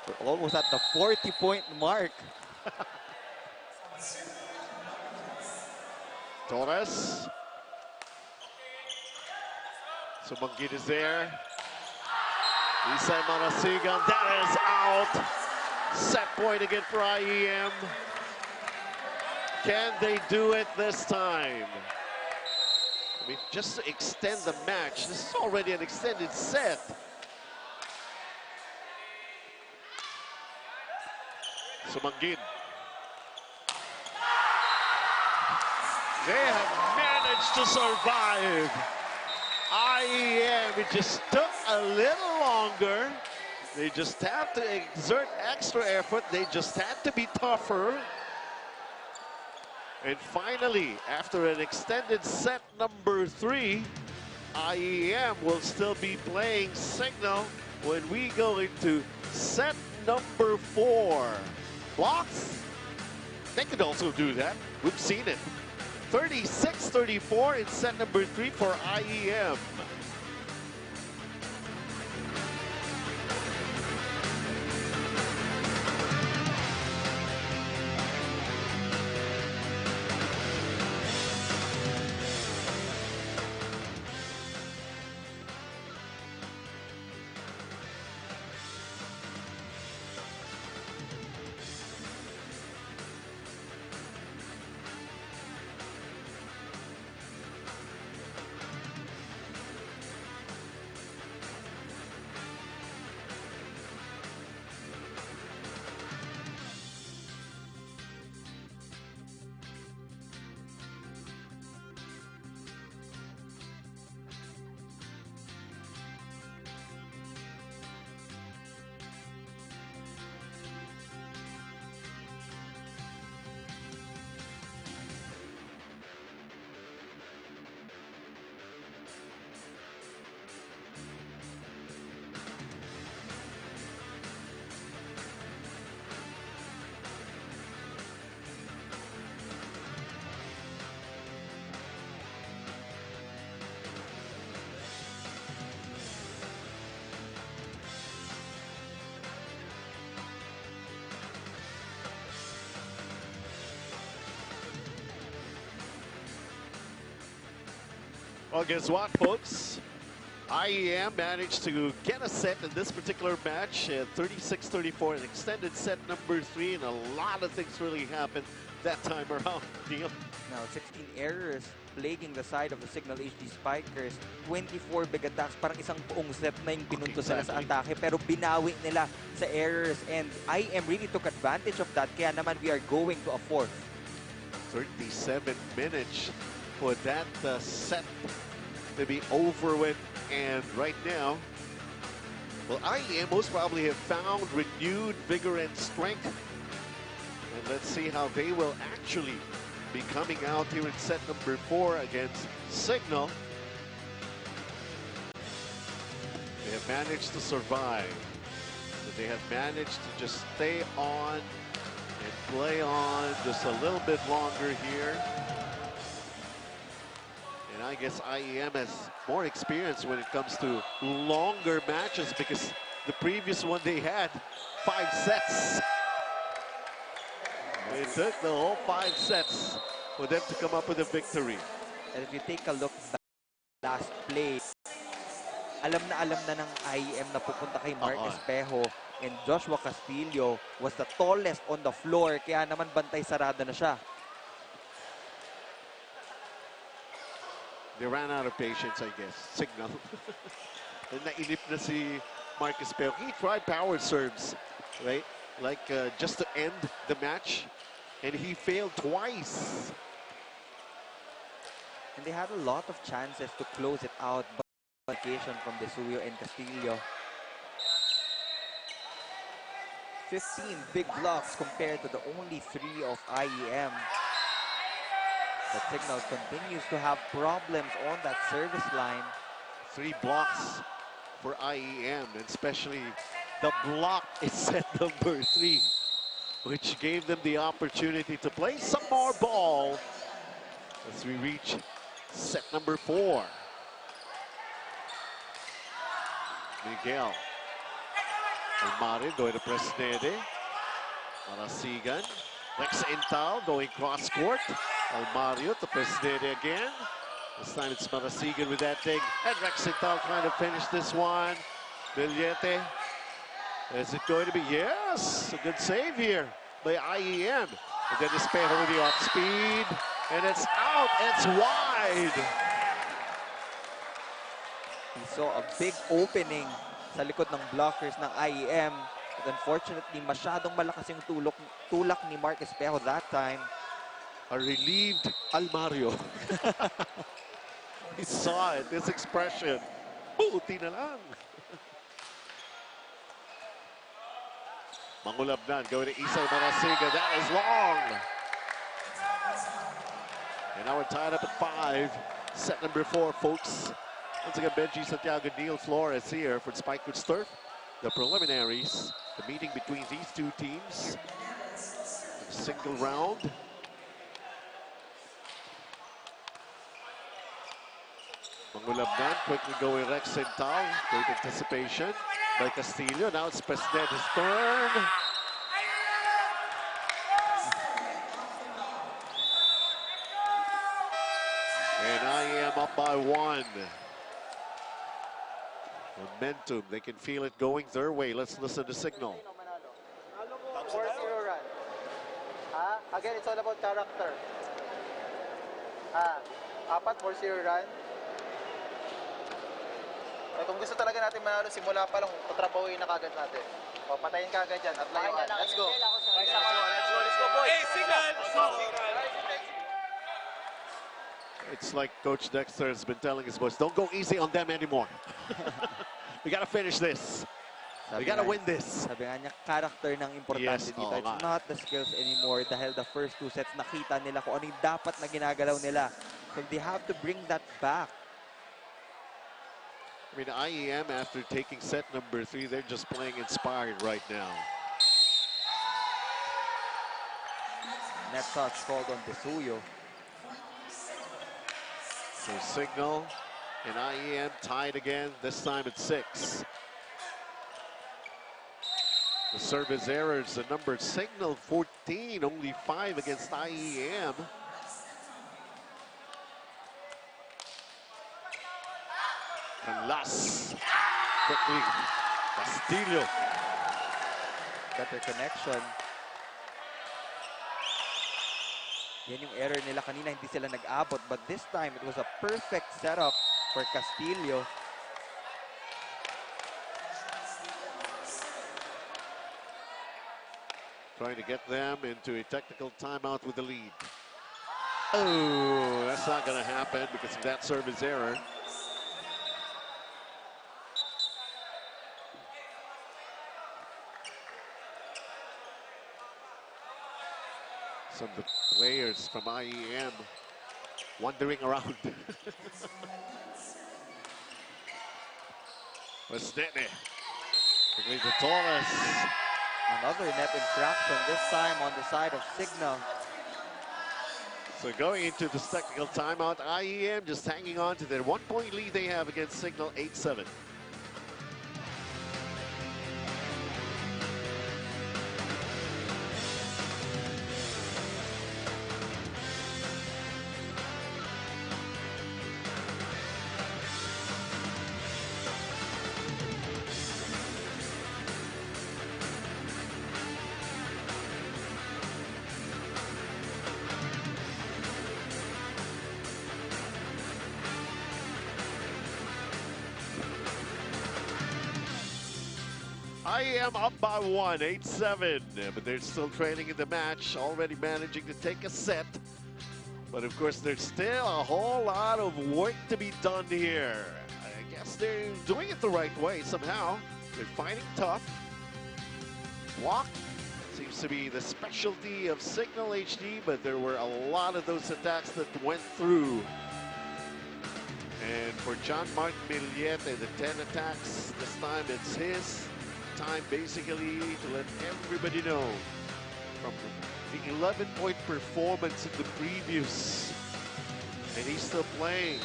[SPEAKER 6] We're almost at the 40-point mark.
[SPEAKER 5] Torres. So Mangit is there. Isay Marasigan, that is out. Set point again for IEM. Can they do it this time? I mean, just to extend the match. This is already an extended set. So Mangit. They have managed to survive. IEM, it just took a little longer. They just have to exert extra effort. They just had to be tougher. And finally, after an extended set number 3, IEM will still be playing Cignal when we go into set number 4. Blocks, they could also do that. We've seen it. 36-34 in set number 3 for IEM. Well, guess what, folks? IEM managed to get a set in this particular match at 36-34, an extended set number 3, and a lot of things really happened that time around, Neil.
[SPEAKER 6] Now, 16 errors plaguing the side of the Cignal HD Spikers. 24 big attacks. Parang isang buong set na yung pinunto sila sa atake. Pero binawi nila sa errors. And IEM really took advantage of that. Kaya naman we are going to a 4th.
[SPEAKER 5] 37 minutes for that set to be over with. And right now, well, IEM most probably have found renewed vigor and strength. And let's see how they will actually be coming out here in set number 4 against Cignal. They have managed to survive. So they have managed to just stay on and play on just a little bit longer here. And I guess IEM has more experience when it comes to longer matches, because the previous one they had 5 sets. It took the whole 5 sets for them to come up with a victory.
[SPEAKER 6] And if you take a look back last play, alam na ng IEM na pupunta kay Mark Espejo, and Joshua Castillo was the tallest on the floor, kaya naman bantay sarado na siya.
[SPEAKER 5] They ran out of patience, I guess. Cignal. Nainip na si Marcus Bell. He tried power serves, right? Like just to end the match, and he failed twice.
[SPEAKER 6] And they had a lot of chances to close it out, but occasion from Desuyo and Castillo. 15 big blocks compared to the only 3 of IEM. But Cignal continues to have problems on that service line.
[SPEAKER 5] 3 blocks for IEM, and especially the block is set number 3, which gave them the opportunity to play some more ball as we reach set number 4. Miguel. Almarin going to Presidente. Marasigan. Rex Intal going cross court. Almario to Presidente again. This time it's Marasigan with that thing. And Rex Intal trying to finish this one. Villete. Is it going to be? Yes! A good save here by IEM. And then Espejo with the off speed. And it's out. It's wide.
[SPEAKER 6] We saw a big opening sa likod ng blockers ng IEM. But unfortunately, masyadong malakas yung tulak ni Mark Espejo that time.
[SPEAKER 5] A relieved Almario. He saw it, this expression. Buti na lang. Mangulabnan going to Isay Marasiga. That is long. And now we're tied up at 5. Set number 4, folks. Once again, Benji Santiago, Neil Flores here for Spikewood's Turf. The preliminaries, the meeting between these two teams. A single round. Mangulabnan quickly going Rex Cental. Great anticipation by Castillo. Now it's Presidenta's turn. And IEM up by 1. Momentum, they can feel it going their way. Let's listen to Cignal.
[SPEAKER 9] 4-0 run. Again, it's all about character. 4-4-0 run. Eh, kung gusto talaga natin manalo, simula pa lang, patrabahuin na kagad natin. O, patayin kagad dyan at layuan. Let's go. Let's go, boys. Hey, Cignal!
[SPEAKER 5] It's like Coach Dexter has been telling his boys, don't go easy on them anymore. We gotta finish this. We gotta win this.
[SPEAKER 6] Sabi nga niya, character ng importante dito. It's not the skills anymore dahil the first 2 sets nakita nila kung ano yung dapat na ginagalaw nila. So they have to bring that back.
[SPEAKER 5] I mean, IEM, after taking set number 3, they're just playing inspired right now.
[SPEAKER 6] Net touch called on Desuyo.
[SPEAKER 5] So Cignal and IEM tied again, this time at 6. The service errors, the number Cignal 14, only 5 against IEM. Canlas. Quickly, Castillo.
[SPEAKER 6] Better connection. Yan yung error nila kanina, hindi sila nag-abot. But this time, it was a perfect setup for Castillo.
[SPEAKER 5] Trying to get them into a technical timeout with the lead. Oh, that's not going to happen because of that service error. Some of the players from IEM wandering around. Presidente. Quickly to Torres.
[SPEAKER 6] Another net infraction, this time on the side of Cignal.
[SPEAKER 5] So going into this technical timeout, IEM just hanging on to their 1-point lead they have against Cignal 8-7. IEM up by 1, 8-7. But they're still trailing in the match, already managing to take a set. But of course, there's still a whole lot of work to be done here. I guess they're doing it the right way somehow. They're fighting tough. Block seems to be the specialty of Cignal HD, but there were a lot of those attacks that went through. And for John Mark Millete, the 10 attacks, this time it's his time basically to let everybody know from the 11-point performance in the previous. And he's still playing.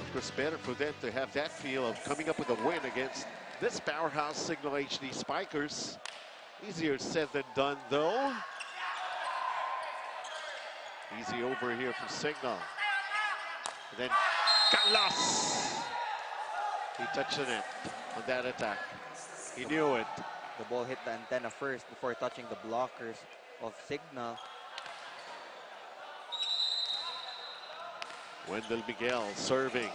[SPEAKER 5] Of course, better for them to have that feel of coming up with a win against this powerhouse Cignal HD Spikers. Easier said than done, though. Easy over here for Cignal. And then Carlos. He touched the net on that attack. He knew it.
[SPEAKER 6] The ball hit the antenna first before touching the blockers of Cignal.
[SPEAKER 5] Wendell Miguel serving.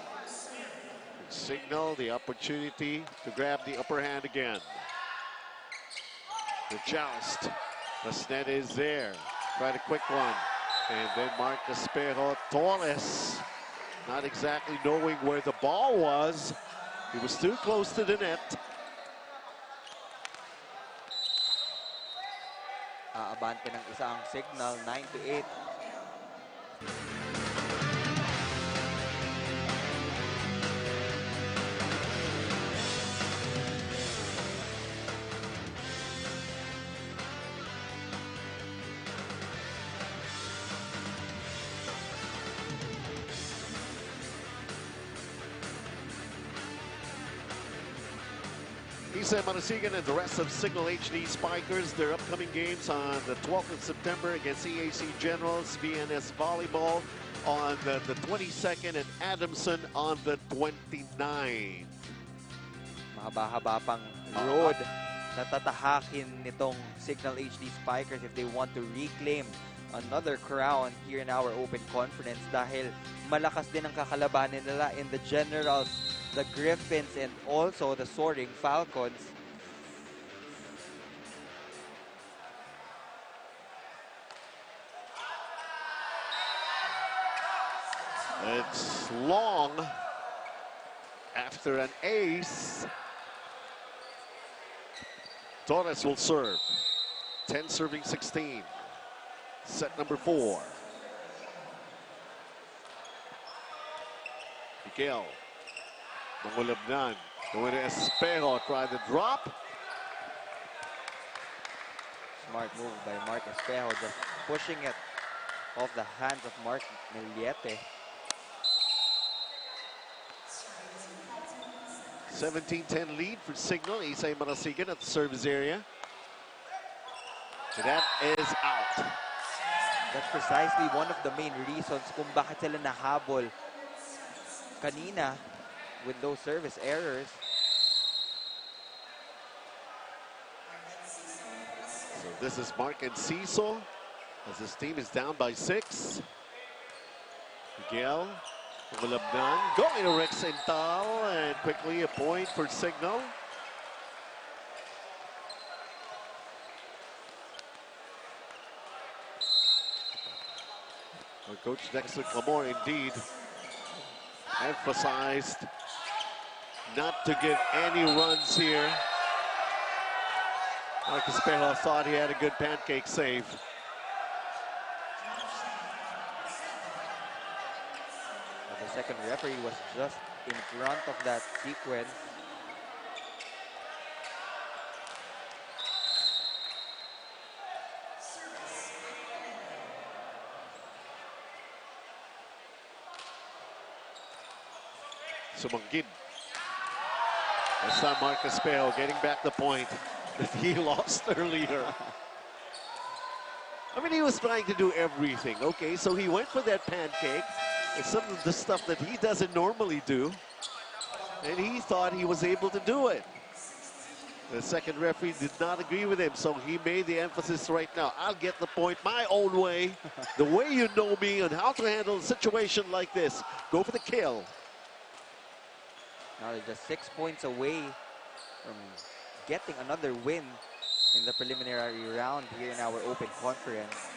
[SPEAKER 5] Cignal the opportunity to grab the upper hand again. The joust. The net is there. Tried a quick one. And then Marcus Espejo Torres, not exactly knowing where the ball was. He was too close to the net.
[SPEAKER 6] Aabante ng isa ang Cignal, 9-8.
[SPEAKER 5] IEM Manasigan and the rest of Cignal HD Spikers, their upcoming games on the 12th of September against EAC Generals, VNS Volleyball on the 22nd, and Adamson on the 29th.
[SPEAKER 6] Mahaba-haba pang road na tatahakin nitong Cignal HD Spikers if they want to reclaim another crown here in our open conference dahil malakas din ang kakalabanin nila in the Generals, the Griffins, and also the Soaring Falcons.
[SPEAKER 5] It's long after an ace. Torres will serve. 10 serving 16. Set number 4. Miguel. Mangulabnan. Going to Espejo. Try the drop.
[SPEAKER 6] Smart move by Mark Espejo, just pushing it off the hands of Mark Millete.
[SPEAKER 5] 17-10 lead for Cignal. IEM Manasigan at the service area. And that is out.
[SPEAKER 6] That's precisely one of the main reasons kung bakit sila nahabol kanina with those service errors.
[SPEAKER 5] So this is Mark Enciso as his team is down by 6. Miguel, Malabnan, going to Rex Ental, and quickly a point for Cignal. Our coach Dexter Clamore indeed emphasized not to give any runs here. Marcus Espejo thought he had a good pancake save.
[SPEAKER 6] But the second referee was just in front of that sequence.
[SPEAKER 5] Sumanggid. This time Marcus Espejo getting back the point that he lost earlier. I mean, he was trying to do everything. Okay, so he went for that pancake. It's some of the stuff that he doesn't normally do. And he thought he was able to do it. The second referee did not agree with him, so he made the emphasis right now. I'll get the point my own way, the way you know me, on how to handle a situation like this. Go for the kill.
[SPEAKER 6] Now they're just 6 points away from getting another win in the preliminary round here in our open conference.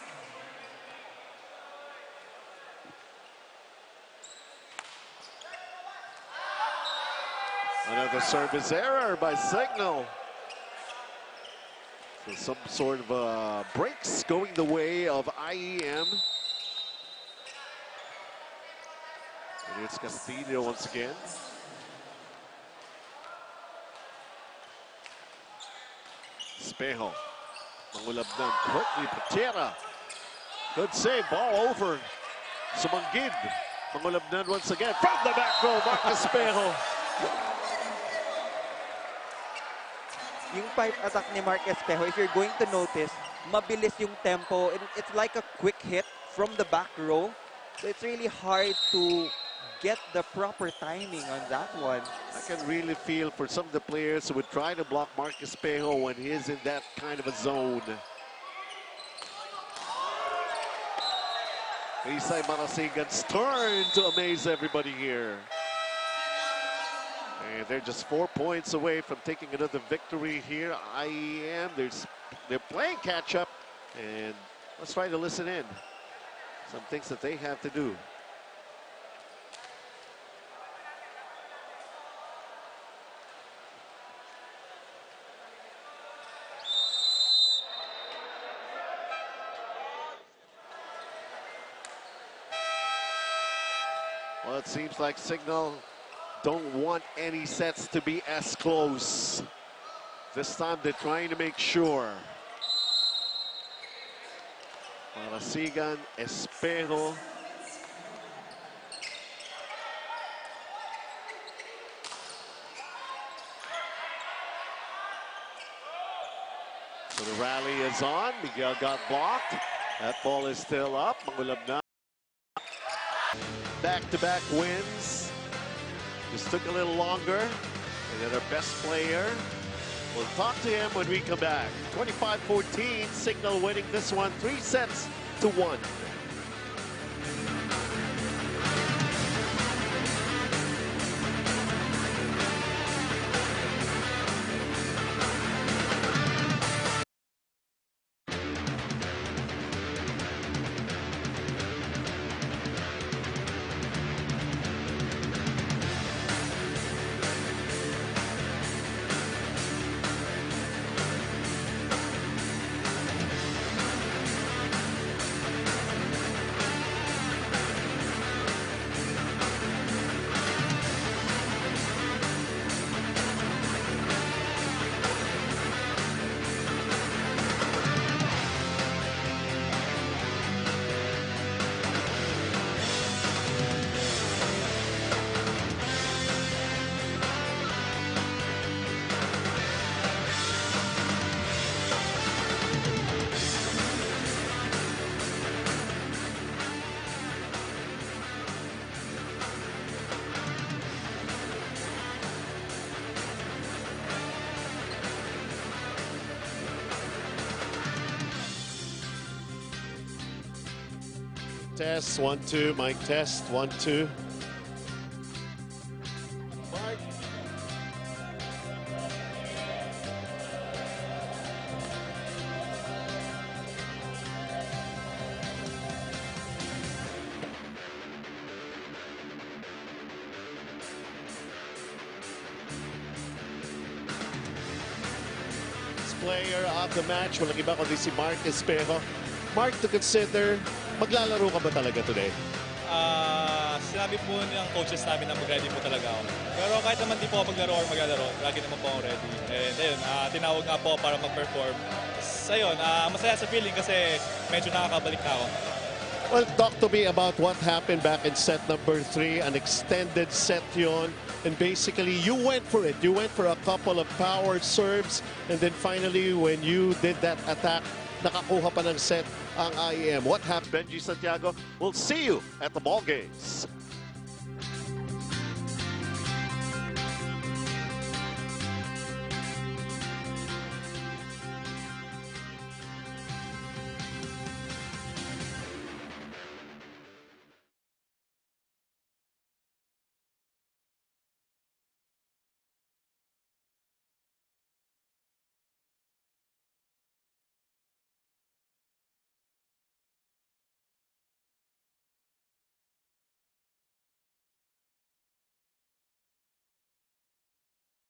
[SPEAKER 5] Another service error by Cignal. So some sort of breaks going the way of IEM. And it's Castillo once again. Espejo. Mangulabnan. Courtney Patera. Good save. Ball over. Sumanggid. Mangulabnan once again. From the back row, Marcus Espejo.
[SPEAKER 6] Yung pipe attack ni Mark Espejo, if you're going to notice, mabilis yung tempo. It's like a quick hit from the back row. So it's really hard to get the proper timing on that one.
[SPEAKER 5] I can really feel for some of the players who would try to block Marcus Espejo when he's in that kind of a zone. Isay Marasigan's turn to amaze everybody here. And they're just 4 points away from taking another victory here. IEM, they're playing catch-up. And let's try to listen in. Some things that they have to do. Well, it seems like Cignal don't want any sets to be as close. This time they're trying to make sure. Marasigan, Espejo. So the rally is on. Miguel got blocked. That ball is still up. Mangulabnan. Back-to-back wins. Just took a little longer. And then our best player. We'll talk to him when we come back. 25-14, Cignal winning this one, 3-1. Test, 1, 2, mic test, 1, 2. Mark. Player of the match, walang iba kundi si Mark Espejo. Mark, to consider, maglalaro ka ba talaga today?
[SPEAKER 10] Sinabi po ng coaches namin na mag-ready po talaga ako. Pero kahit naman di po ako maglaro or maglalaro, lagi naman po ako ready. And ayun, tinawag nga po para mag-perform. So ayun, masaya sa feeling kasi medyo nakakabalik na ako.
[SPEAKER 5] Well, talk to me about what happened back in set number 3, an extended set yon. And basically, you went for it. You went for a couple of power serves. And then finally, when you did that attack, nakakuha pa ng set ang IEM. What happened, Benji Santiago? We'll see you at the ball games.